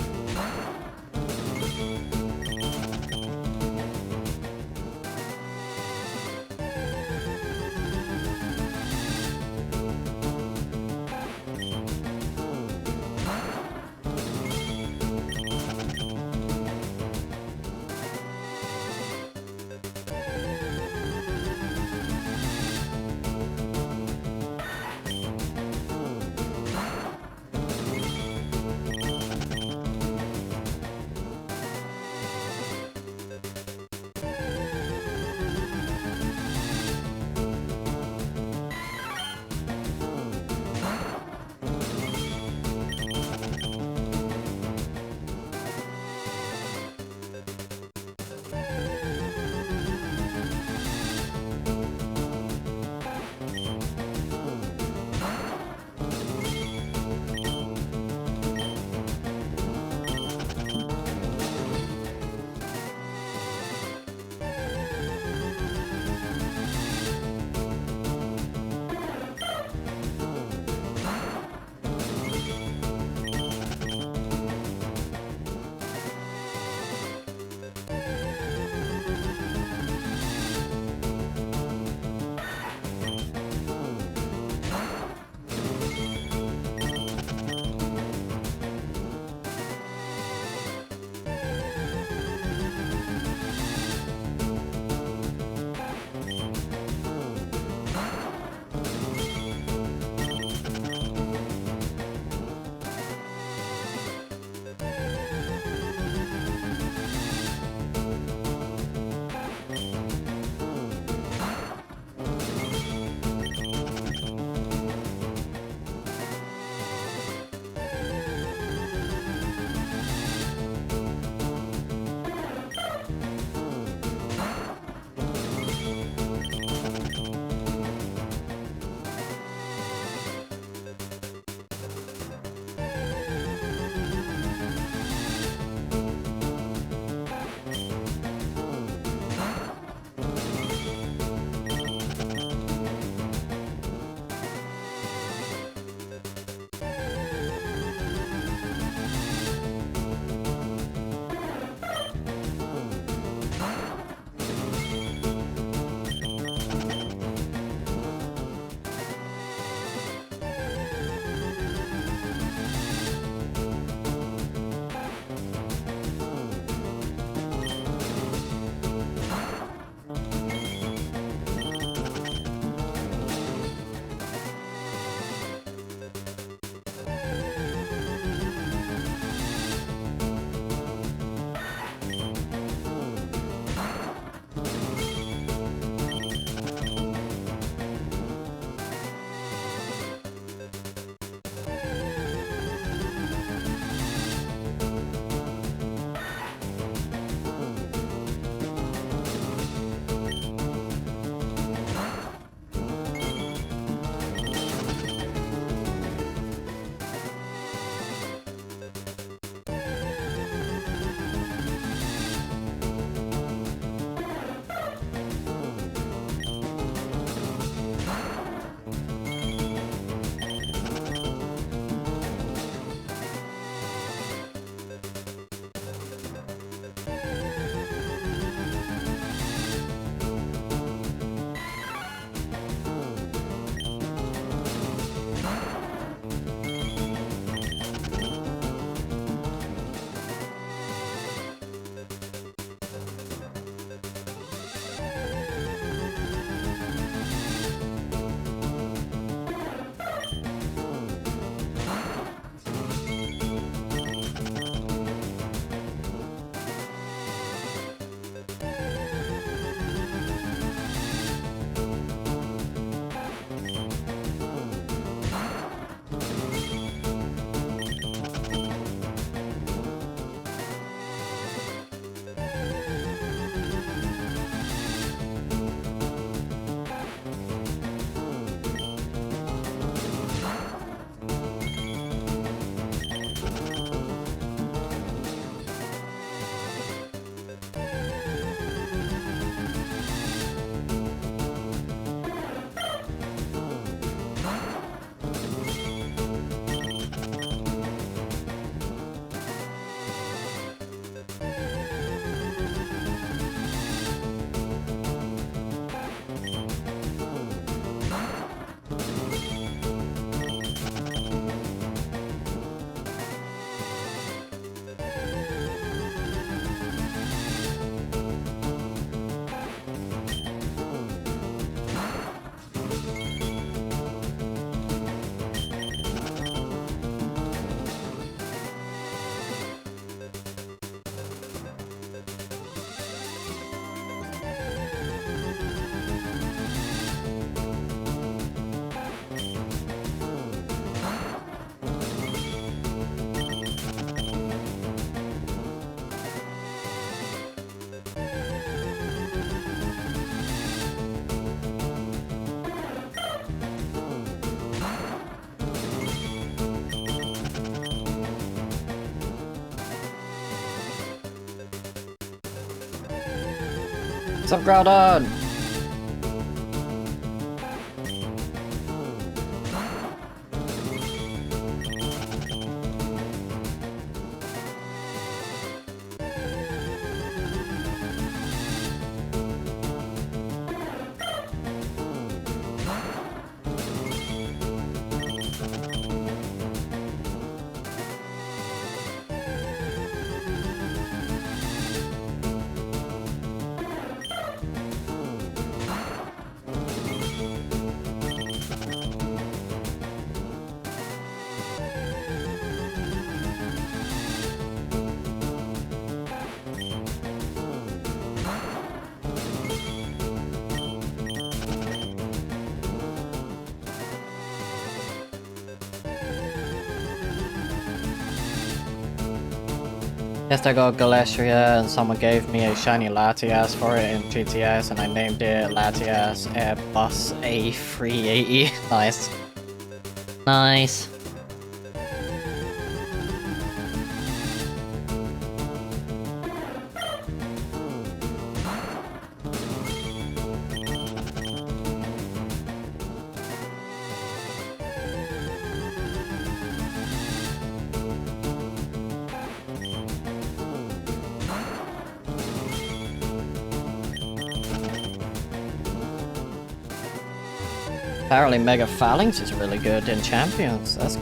What's up, Groudon? Yes, I got Galestria and someone gave me a shiny Latias for it in GTS and I named it Latias Airbus A380. Nice. Nice. Apparently Mega Phalanx is really good in Champions. That's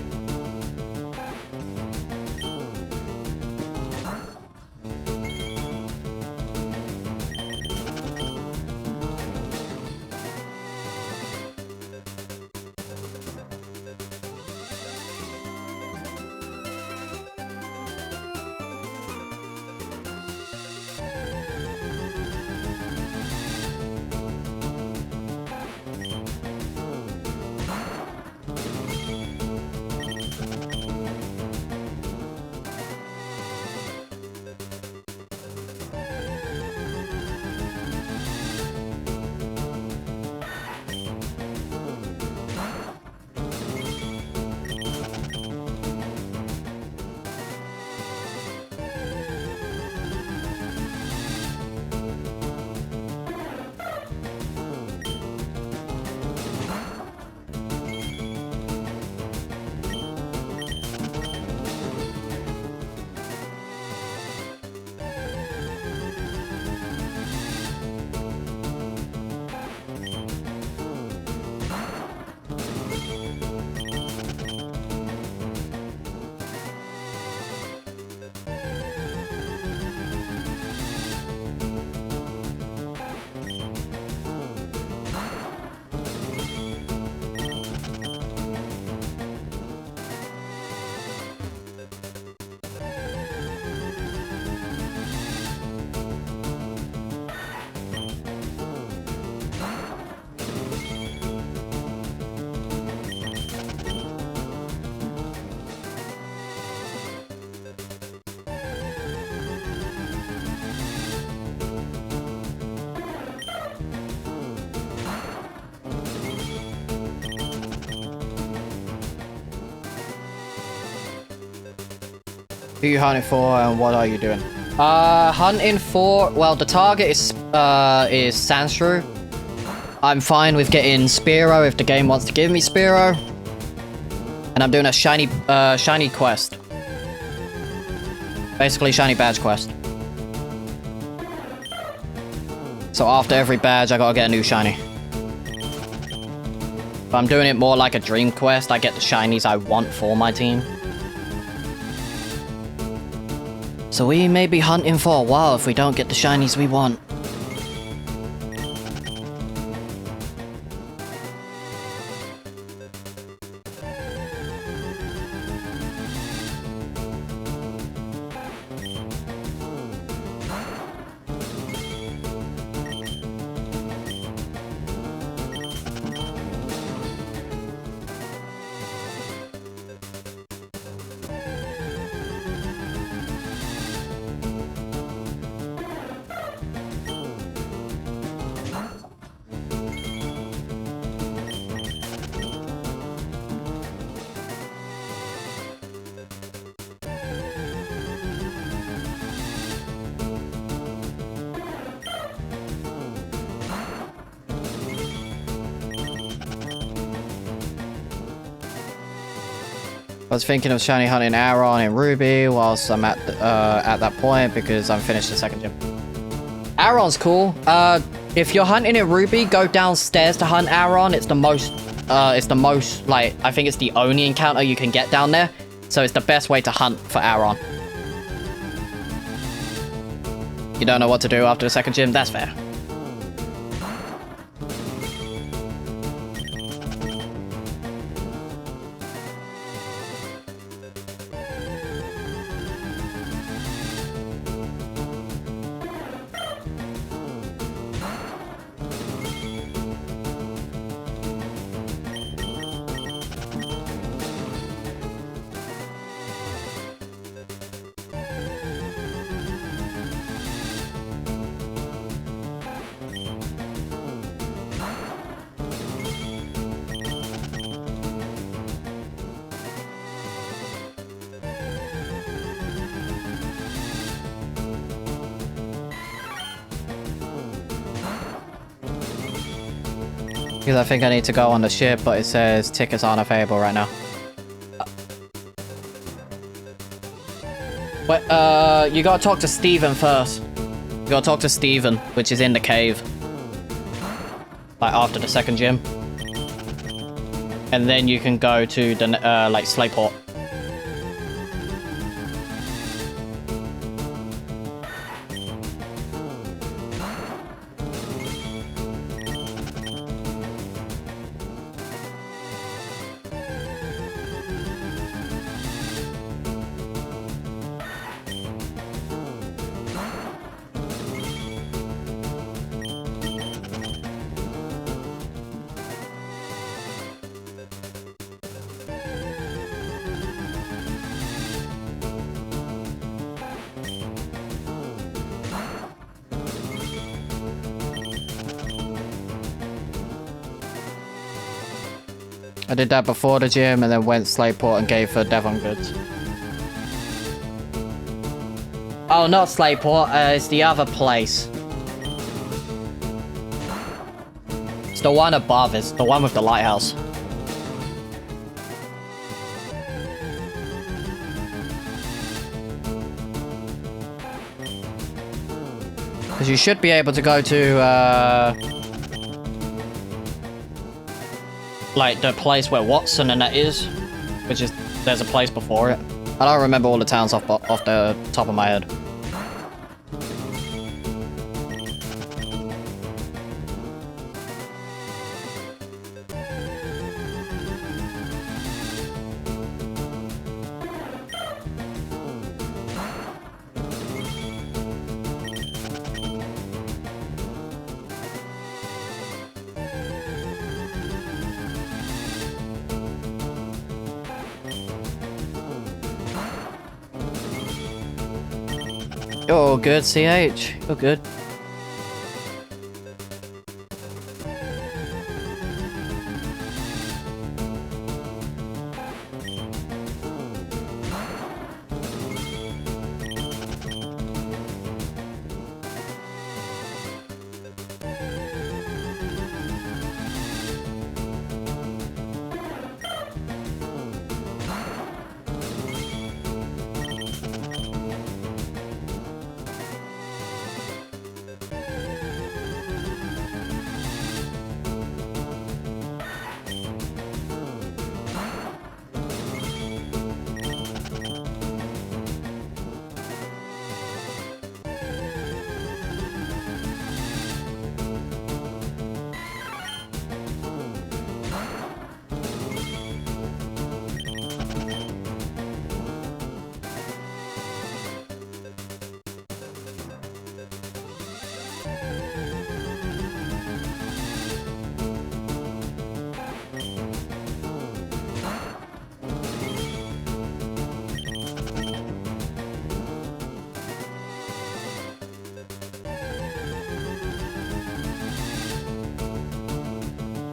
who are you hunting for and what are you doing? Hunting for, well, the target is Sandshrew. I'm fine with getting Spearow if the game wants to give me Spearow. And I'm doing a shiny quest. Basically, shiny badge quest. So after every badge, I gotta get a new shiny. But I'm doing it more like a dream quest. I get the shinies I want for my team. So we may be hunting for a while if we don't get the shinies we want. I was thinking of shiny hunting Aron and Ruby whilst I'm at that point because I'm finished the second gym. Aron's cool. If you're hunting in Ruby, go downstairs to hunt Aron. It's the most, like, I think it's the only encounter you can get down there. So it's the best way to hunt for Aron. You don't know what to do after the second gym? That's fair. Because I think I need to go on the ship, but it says tickets aren't available right now. Wait, you gotta talk to Steven first. You gotta talk to Steven, which is in the cave. Like, after the second gym. And then you can go to the, like, Slayport. I did that before the gym and then went Slayport and gave for Devon goods. Oh, not Slayport, it's the other place. It's the one above, it's the one with the lighthouse. Because you should be able to go to, like, the place where Watson and that is, which is, there's a place before it. I don't remember all the towns off the top of my head. You're good, CH. You're good.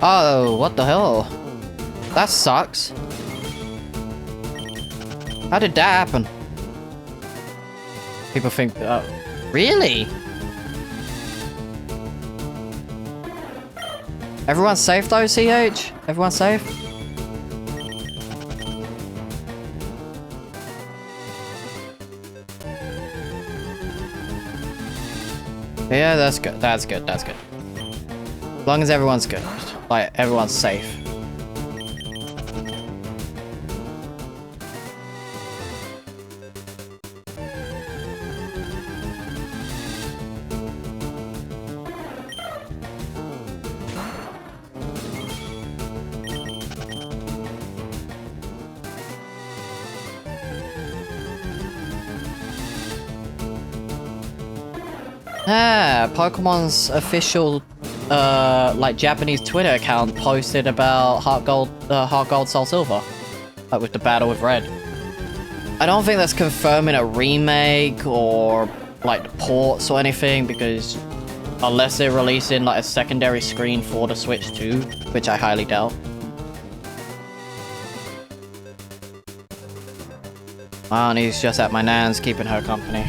Oh, what the hell? That sucks. How did that happen? People think, really? Everyone's safe though, CH? Everyone's safe? Yeah, that's good. That's good. That's good. As long as everyone's good. Like, everyone's safe. Ah, Pokemon's official, like Japanese Twitter account posted about Heart Gold, Soul Silver, like with the battle with Red. I don't think that's confirming a remake or like ports or anything, because unless they're releasing like a secondary screen for the Switch 2, which I highly doubt. And he's just at my nan's keeping her company.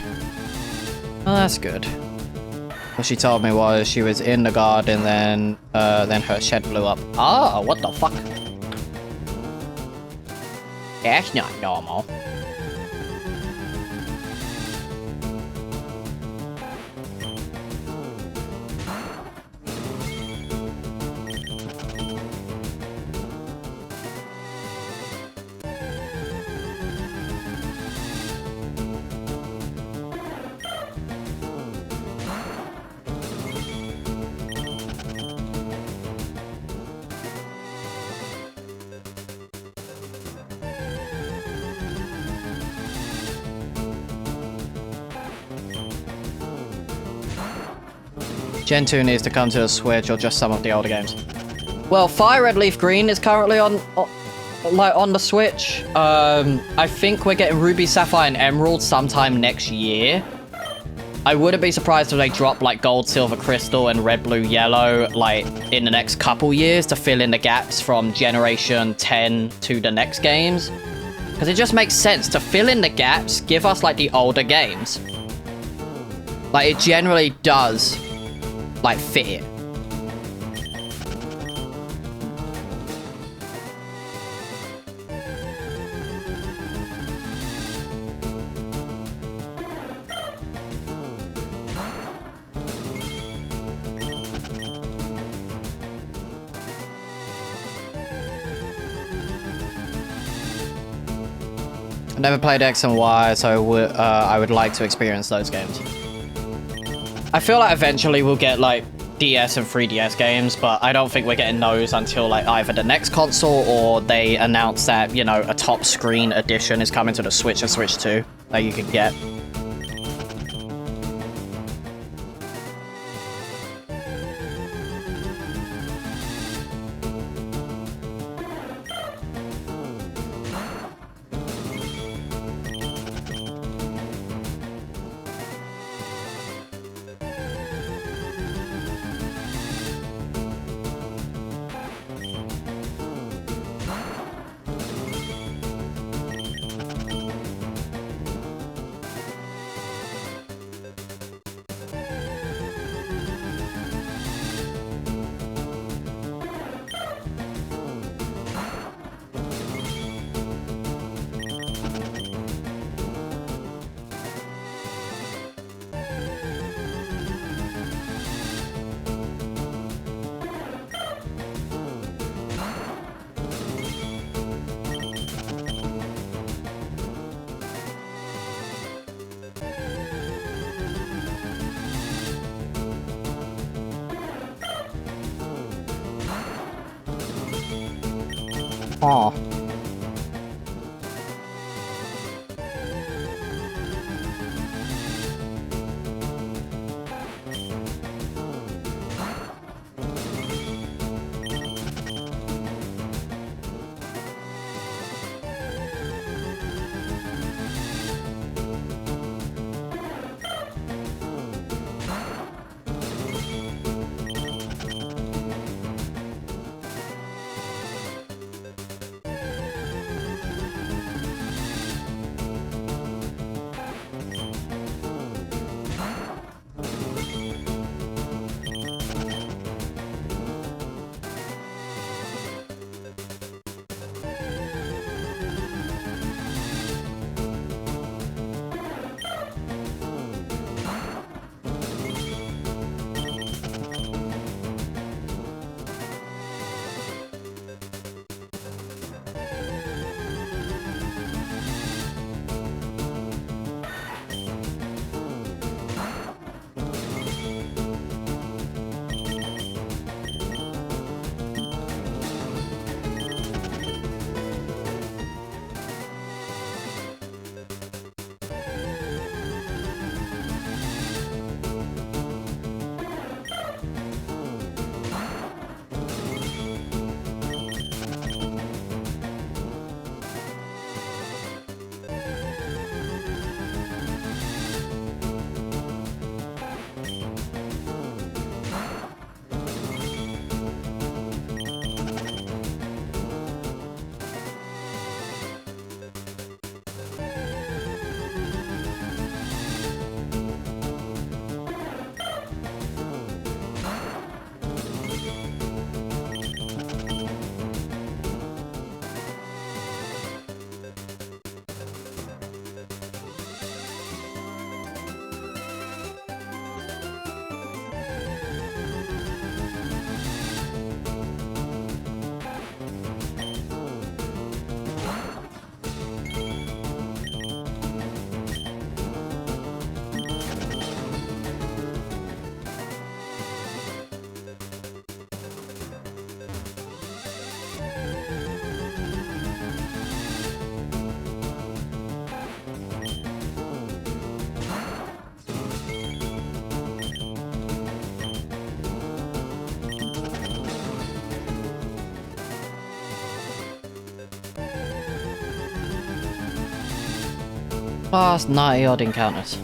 Oh, that's good. What she told me was she was in the garden, then her shed blew up. Ah, what the fuck? That's not normal. Gen 2 needs to come to the Switch or just some of the older games. Well, Fire Red Leaf Green is currently on the Switch. I think we're getting Ruby, Sapphire, and Emerald sometime next year. I wouldn't be surprised if they drop like Gold, Silver, Crystal, and Red, Blue, Yellow like in the next couple years to fill in the gaps from Generation 10 to the next games. Because it just makes sense to fill in the gaps, give us like the older games. Like it generally does like fit it. I've never played X and Y, so I would like to experience those games. I feel like eventually we'll get like DS and 3DS games, but I don't think we're getting those until like either the next console or they announce that, you know, a top screen edition is coming to the Switch and Switch 2 that you can get. Aw. Oh, it's 90 odd encounters.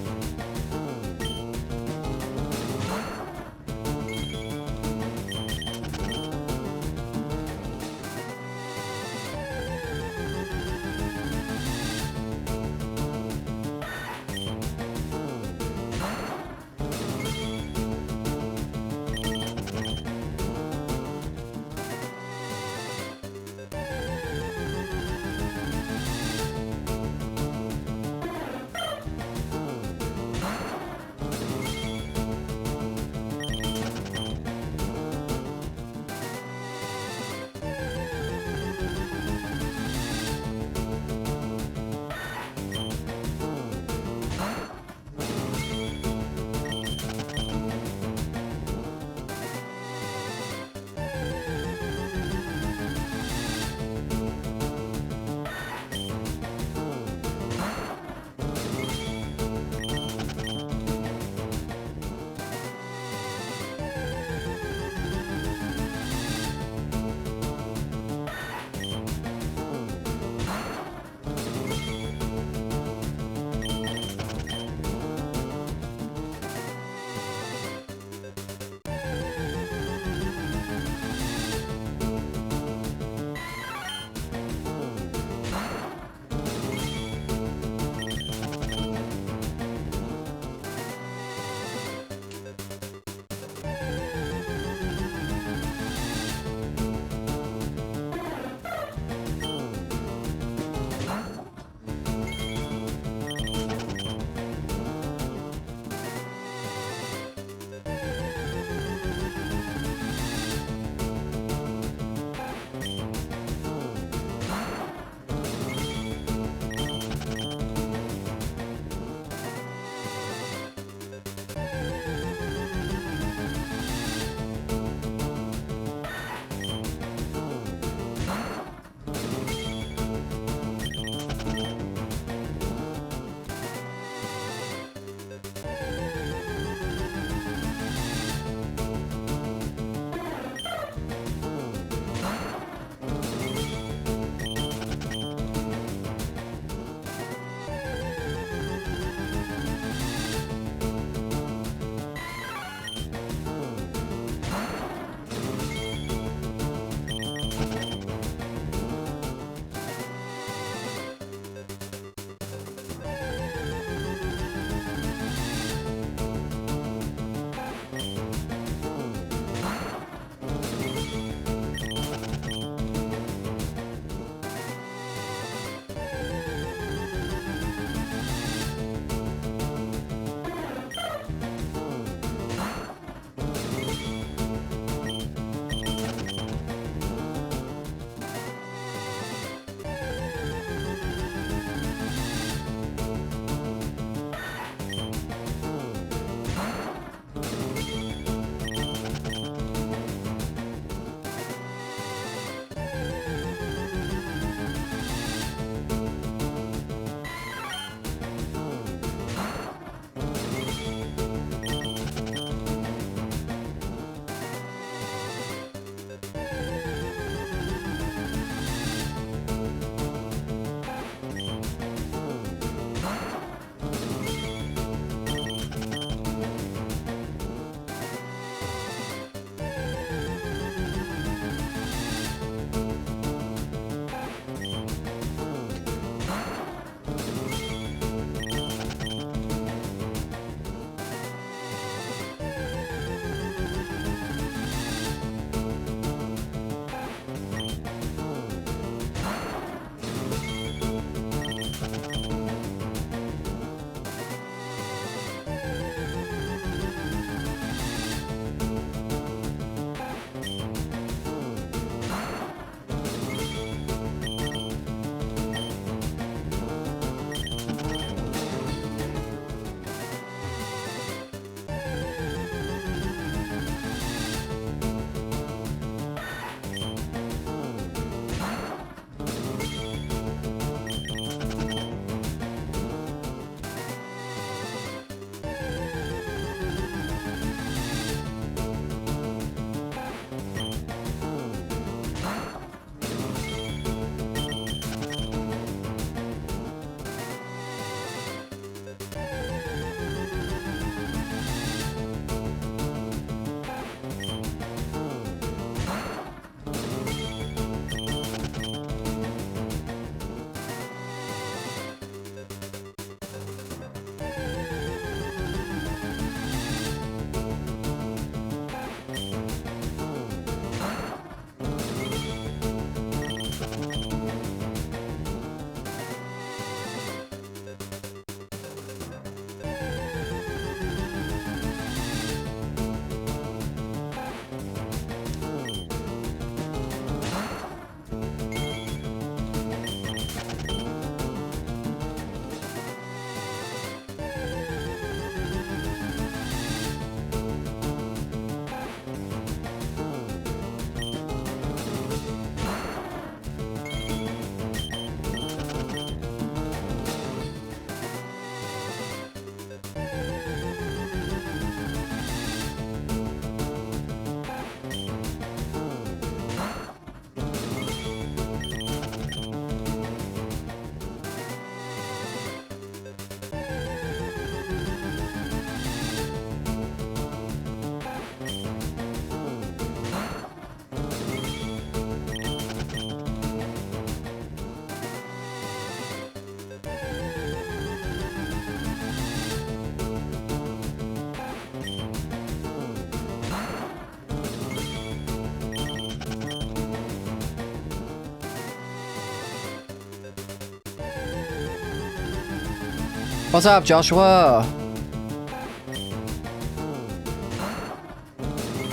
What's up, Joshua?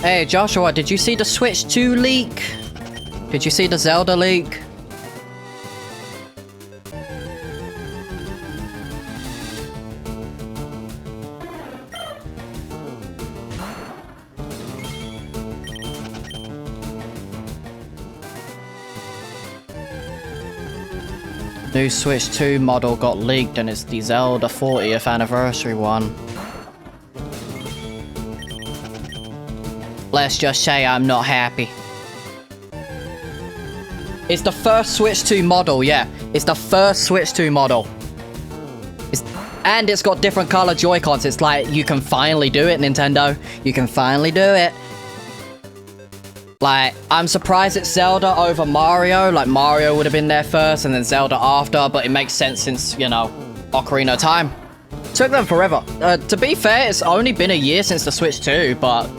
Hey, Joshua, did you see the Switch 2 leak? Did you see the Zelda leak? New Switch 2 model got leaked and it's the Zelda 40th anniversary one. Let's just say I'm not happy. It's the first Switch 2 model, yeah. It's the first Switch 2 model. And it's got different color Joy-Cons. It's like, you can finally do it, Nintendo. You can finally do it. Like, I'm surprised it's Zelda over Mario. Like, Mario would have been there first and then Zelda after, but it makes sense since, you know, Ocarina of Time. Took them forever. To be fair, it's only been a year since the Switch 2, but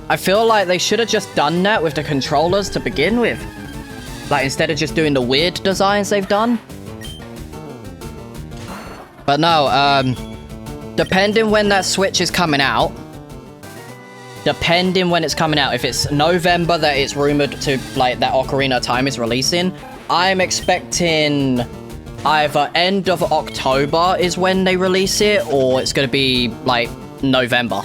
I feel like they should have just done that with the controllers to begin with. Like, instead of just doing the weird designs they've done. But no, depending when that Switch is coming out, if it's November that it's rumored to, like, that Ocarina of Time is releasing, I'm expecting either end of October is when they release it, or it's going to be, like, November.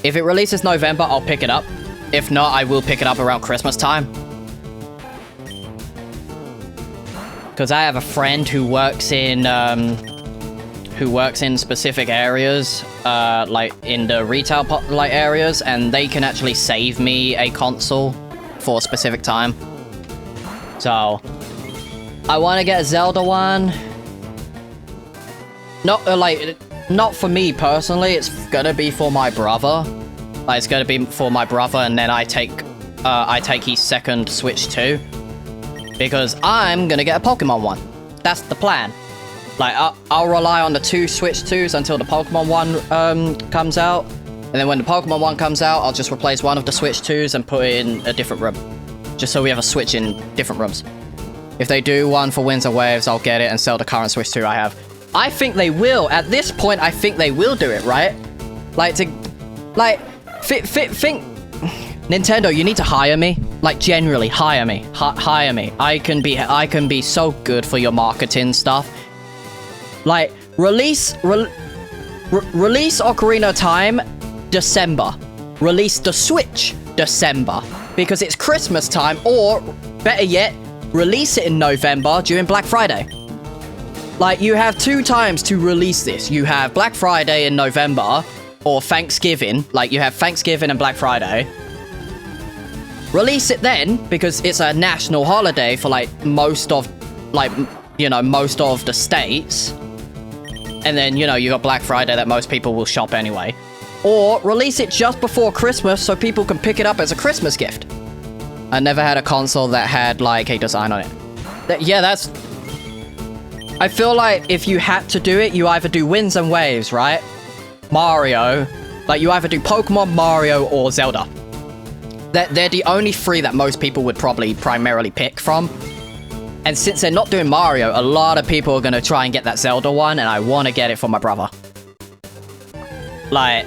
If it releases November, I'll pick it up. If not, I will pick it up around Christmas time. Because I have a friend who works in specific areas, like in the retail areas, and they can actually save me a console for a specific time. So I want to get a Zelda one. Not for me personally. It's gonna be for my brother. Like, it's gonna be for my brother, and then I take his second Switch 2. Because I'm gonna get a Pokemon one. That's the plan. Like, I'll rely on the 2 Switch 2s until the Pokemon one comes out. And then when the Pokemon one comes out, I'll just replace one of the Switch 2s and put it in a different room. Just so we have a Switch in different rooms. If they do one for Winds and Waves, I'll get it and sell the current Switch 2 I have. I think they will. At this point, I think they will do it, right? Like, think... Nintendo, you need to hire me. Like, generally, hire me. Hire me. I can be so good for your marketing stuff. Like, release Ocarina of Time, December. Release the Switch, December. Because it's Christmas time, or, better yet, release it in November during Black Friday. Like, you have 2 times to release this. You have Black Friday in November, or Thanksgiving. Like, you have Thanksgiving and Black Friday. Release it then, because it's a national holiday for, like, most of the states. And then, you know, you got Black Friday that most people will shop anyway. Or release it just before Christmas so people can pick it up as a Christmas gift. I never had a console that had, like, a design on it. Yeah, that's... I feel like if you had to do it, you either do Winds and Waves, right? Mario. Like, you either do Pokemon, Mario, or Zelda. They're the only 3 that most people would probably primarily pick from. And since they're not doing Mario, a lot of people are going to try and get that Zelda one, and I want to get it for my brother. Like,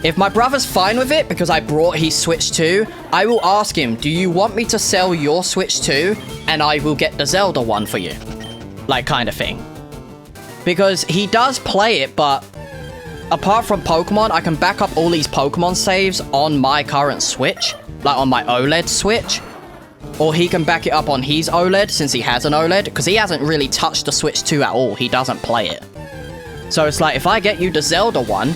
if my brother's fine with it, because I brought his Switch 2, I will ask him, do you want me to sell your Switch 2, and I will get the Zelda one for you? Like, kind of thing. Because he does play it, but apart from Pokemon, I can back up all these Pokemon saves on my current Switch. Like, on my OLED Switch. Or he can back it up on his OLED, since he has an OLED. Because he hasn't really touched the Switch 2 at all. He doesn't play it. So it's like, if I get you the Zelda one,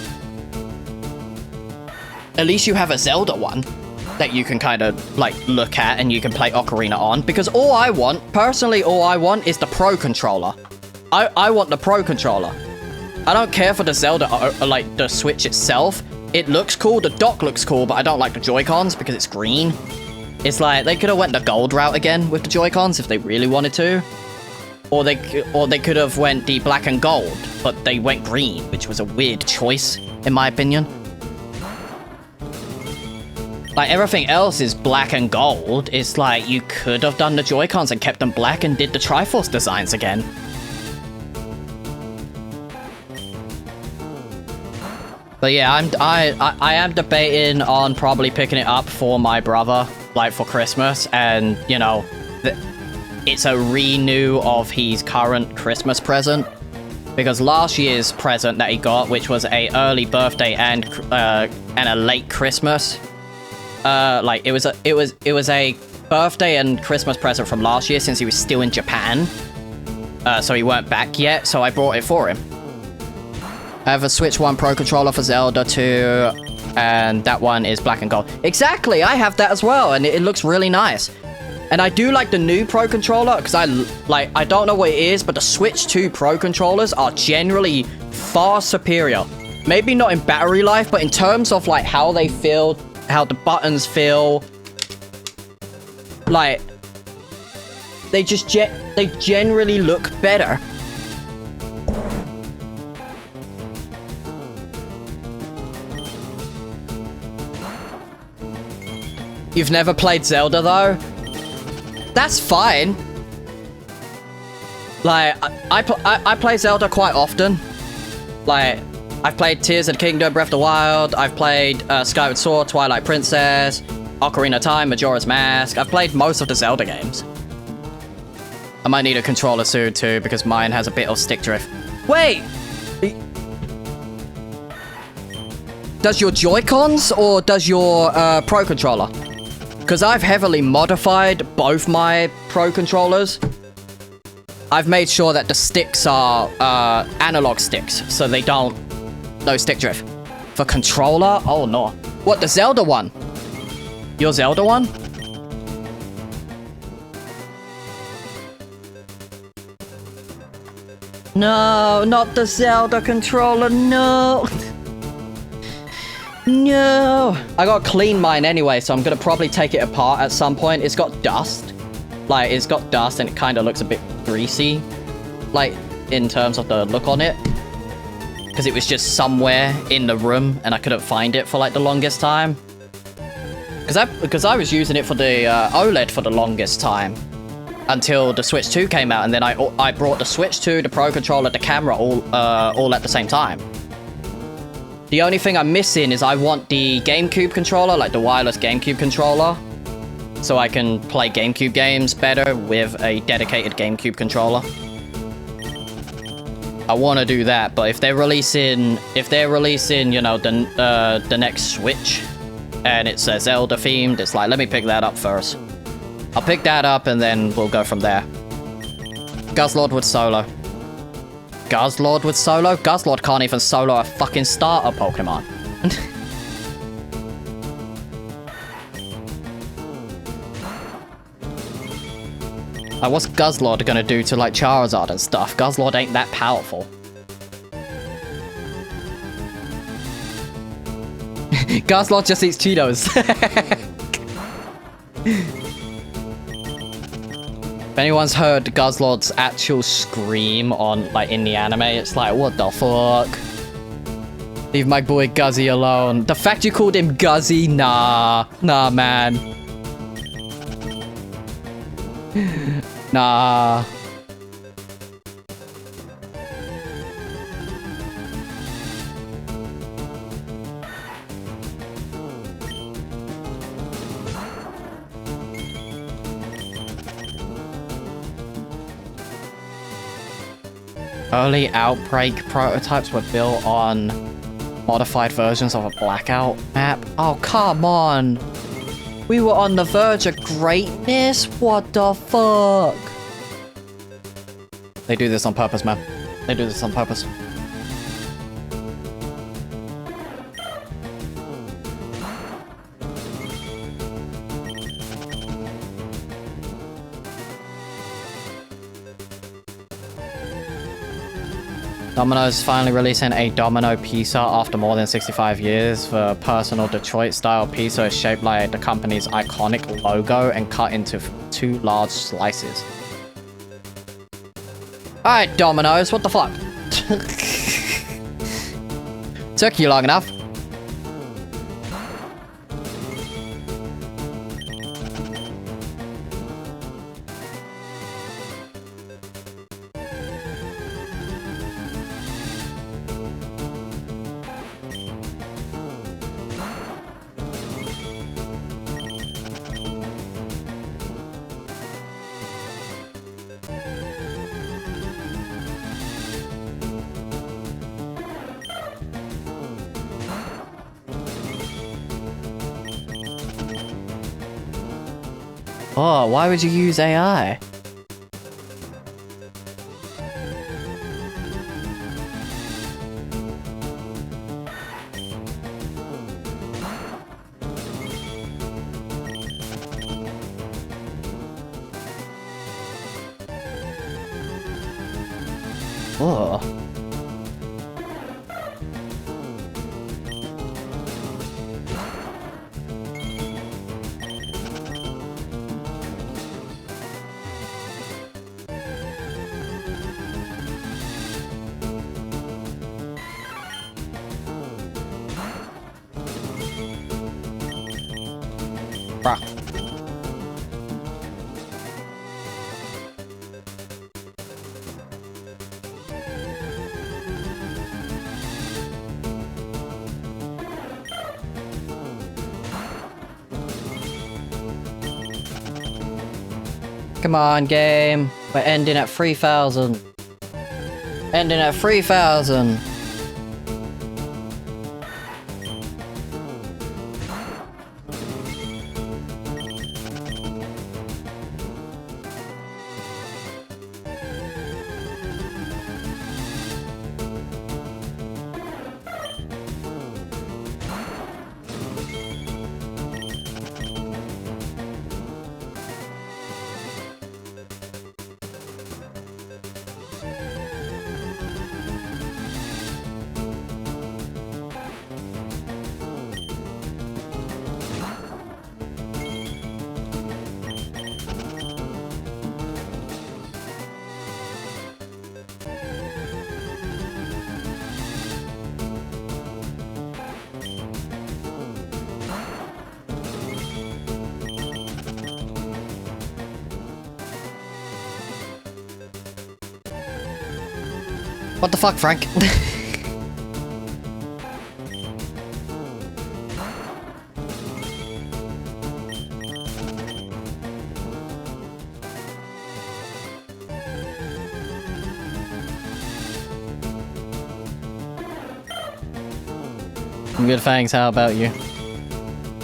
at least you have a Zelda one that you can kind of, like, look at and you can play Ocarina on. Because all I want, personally, all I want is the Pro Controller. I want the Pro Controller. I don't care for the Zelda, like, the Switch itself. It looks cool, the dock looks cool, but I don't like the Joy-Cons because it's green. It's like, they could have went the gold route again with the Joy-Cons if they really wanted to. Or they could have went the black and gold, but they went green, which was a weird choice, in my opinion. Like, everything else is black and gold. It's like, you could have done the Joy-Cons and kept them black and did the Triforce designs again. But yeah, I am debating on probably picking it up for my brother, like for Christmas, and you know, it's a renew of his current Christmas present. Because last year's present that he got, which was a early birthday and a late Christmas, like it was a birthday and Christmas present from last year since he was still in Japan, so he weren't back yet. So I brought it for him. I have a Switch 1 Pro Controller for Zelda 2, and that one is black and gold. Exactly, I have that as well, and it looks really nice. And I do like the new Pro Controller, because I don't know what it is, but the Switch 2 Pro Controllers are generally far superior. Maybe not in battery life, but in terms of like how they feel, how the buttons feel. Like, they just they generally look better. You've never played Zelda though? That's fine. Like, I play Zelda quite often. Like, I've played Tears of the Kingdom, Breath of the Wild. I've played Skyward Sword, Twilight Princess, Ocarina of Time, Majora's Mask. I've played most of the Zelda games. I might need a controller soon too, because mine has a bit of stick drift. Wait! Does your Joy-Cons or does your Pro Controller? Because I've heavily modified both my Pro Controllers. I've made sure that the sticks are analog sticks, so they don't... No stick drift. For controller? Oh no. What, the Zelda one? Your Zelda one? No, not the Zelda controller, no! No! I gotta clean mine anyway, so I'm gonna probably take it apart at some point. It's got dust. Like, it's got dust and it kind of looks a bit greasy. Like, in terms of the look on it. Because it was just somewhere in the room and I couldn't find it for like the longest time. Because I was using it for the OLED for the longest time. Until the Switch 2 came out, and then I brought the Switch 2, the Pro Controller, the camera all at the same time. The only thing I'm missing is I want the GameCube controller, like the wireless GameCube controller, so I can play GameCube games better with a dedicated GameCube controller. I want to do that, but if they're releasing, you know, the next Switch, and it's Zelda themed, it's like, let me pick that up first. I'll pick that up and then we'll go from there. Guzzlord with solo. Guzzlord with solo? Guzzlord can't even solo a fucking starter Pokemon. What's Guzzlord gonna do to like Charizard and stuff? Guzzlord ain't that powerful. Guzzlord just eats Cheetos. If anyone's heard Guzzlord's actual scream on, like, in the anime, it's like, what the fuck? Leave my boy Guzzy alone. The fact you called him Guzzy? Nah. Nah, man. Nah. Early Outbreak prototypes were built on modified versions of a Blackout map. Oh, come on. We were on the verge of greatness? What the fuck? They do this on purpose, man. They do this on purpose. Domino's finally releasing a Domino pizza after more than 65 years. The personal Detroit-style pizza is shaped like the company's iconic logo and cut into 2 large slices. Alright, Domino's, what the fuck? Took you long enough. Oh, why would you use AI? Oh. Bruh. Come on, game. We're ending at 3,000. Ending at 3,000. What the fuck, Frank? I'm good, thanks. How about you?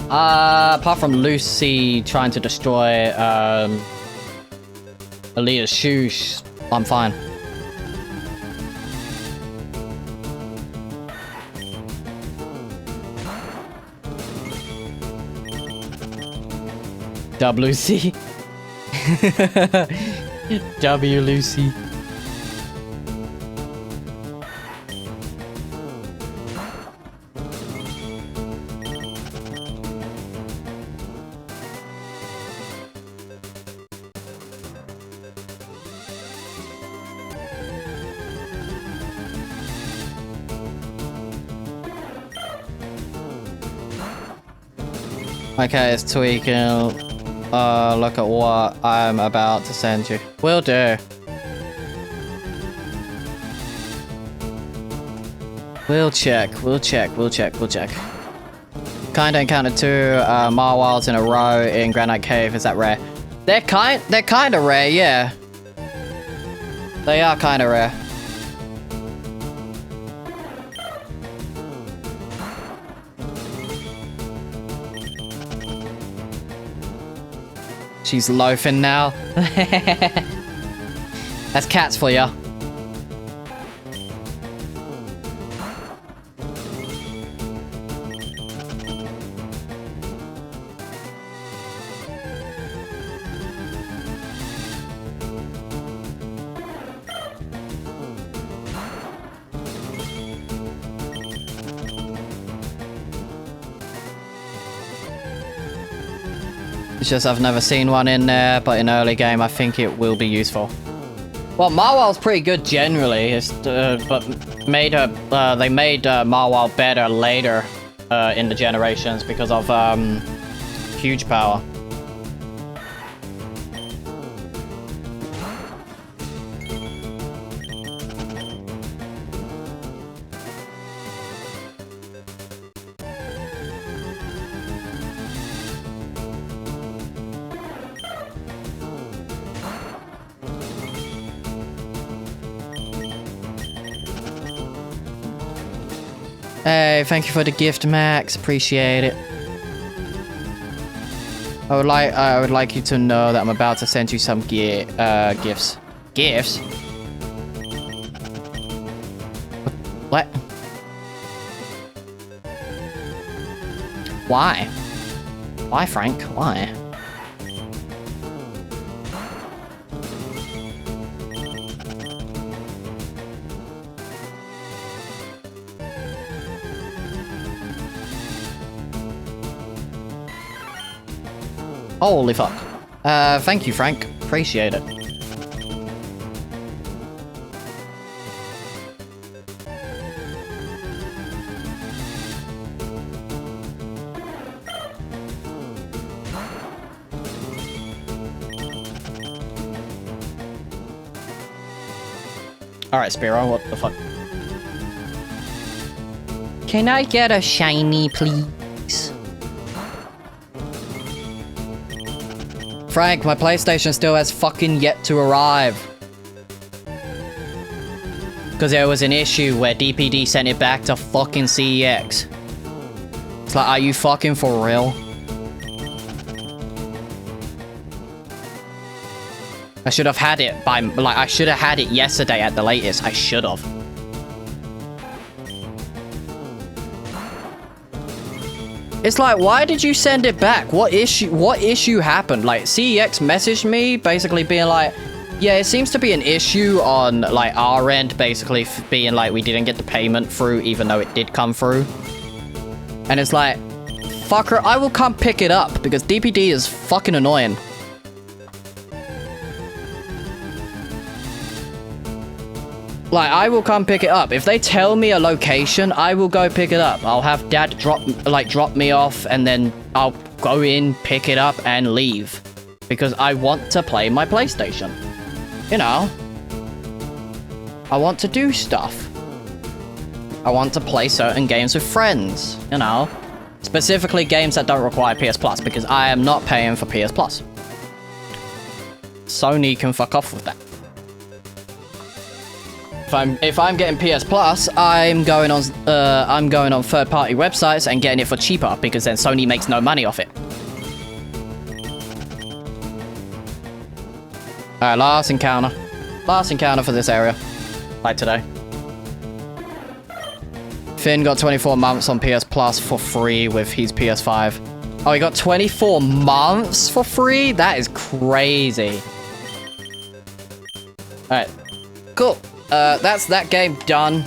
Apart from Lucy trying to destroy Alita's shoes, I'm fine. W-Lucy. W-Lucy. Okay, it's tweaking. Look at what I'm about to send you. Will do. We'll check. Kinda encountered 2 Marwals in a row in Granite Cave. Is that rare? They're kinda rare, yeah. They are kinda rare. She's loafing now. That's cats for ya. It's just I've never seen one in there, but in early game I think it will be useful. Well, Marwal's pretty good generally, but they made Marwal better later in the generations because of huge power. Hey, thank you for the gift, Max. Appreciate it. I would like you to know that I'm about to send you some gifts. Gifts? What? Why? Why, Frank? Why? Holy fuck. Thank you, Frank. Appreciate it. Alright, Spiro, what the fuck? Can I get a shiny, please? Frank, my PlayStation still has fucking yet to arrive. Because there was an issue where DPD sent it back to fucking CEX. It's like, are you fucking for real? I should have had it by, like, I should have had it yesterday at the latest. I should have. It's like, why did you send it back? What issue happened? Like, CEX messaged me, basically being like, yeah, it seems to be an issue on, like, our end, basically being like, we didn't get the payment through, even though it did come through. And it's like, fucker, I will come pick it up, because DPD is fucking annoying. Like, I will come pick it up. If they tell me a location, I will go pick it up. I'll have Dad drop me off, and then I'll go in, pick it up, and leave. Because I want to play my PlayStation. You know? I want to do stuff. I want to play certain games with friends, you know? Specifically games that don't require PS Plus, because I am not paying for PS Plus. Sony can fuck off with that. If I'm getting PS Plus, I'm going on third-party websites and getting it for cheaper, because then Sony makes no money off it. Alright, last encounter. Last encounter for this area. Like today. Finn got 24 months on PS Plus for free with his PS5. Oh, he got 24 months for free? That is crazy. Alright. Cool. That's that game done.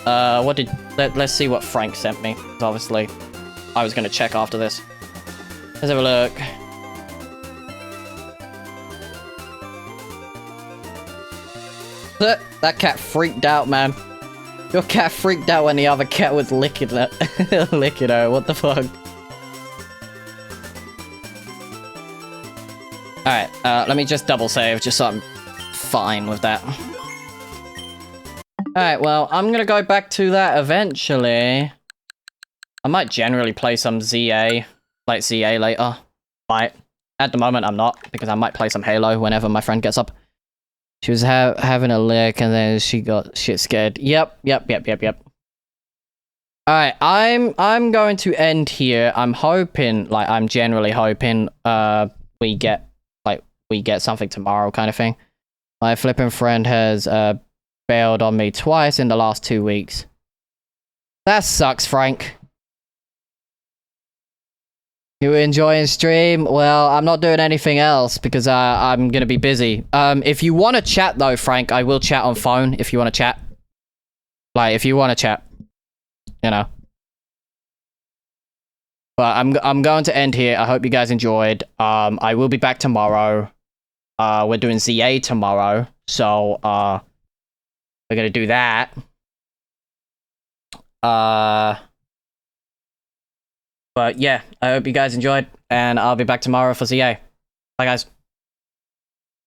Let's see what Frank sent me. Obviously, I was gonna check after this. Let's have a look. That cat freaked out, man. Your cat freaked out when the other cat was licking it. Licking her, what the fuck? Alright, let me just double save, just so I'm fine with that. Alright, well, I'm gonna go back to that eventually. I might generally play some ZA, like ZA later. But at the moment, I'm not, because I might play some Halo whenever my friend gets up. She was having a lick, and then she got shit scared. Yep. Alright, I'm going to end here. I'm hoping, like, I'm generally hoping, we get something tomorrow kind of thing. My flipping friend has, bailed on me twice in the last 2 weeks. That sucks, Frank. You enjoying stream? Well, I'm not doing anything else because I'm gonna be busy. If you want to chat though, Frank, I will chat on phone if you want to chat. Like, if you want to chat, you know. But I'm going to end here. I hope you guys enjoyed. I will be back tomorrow. We're doing ZA tomorrow, so we're gonna do that. But yeah, I hope you guys enjoyed, and I'll be back tomorrow for ZA. Bye, guys.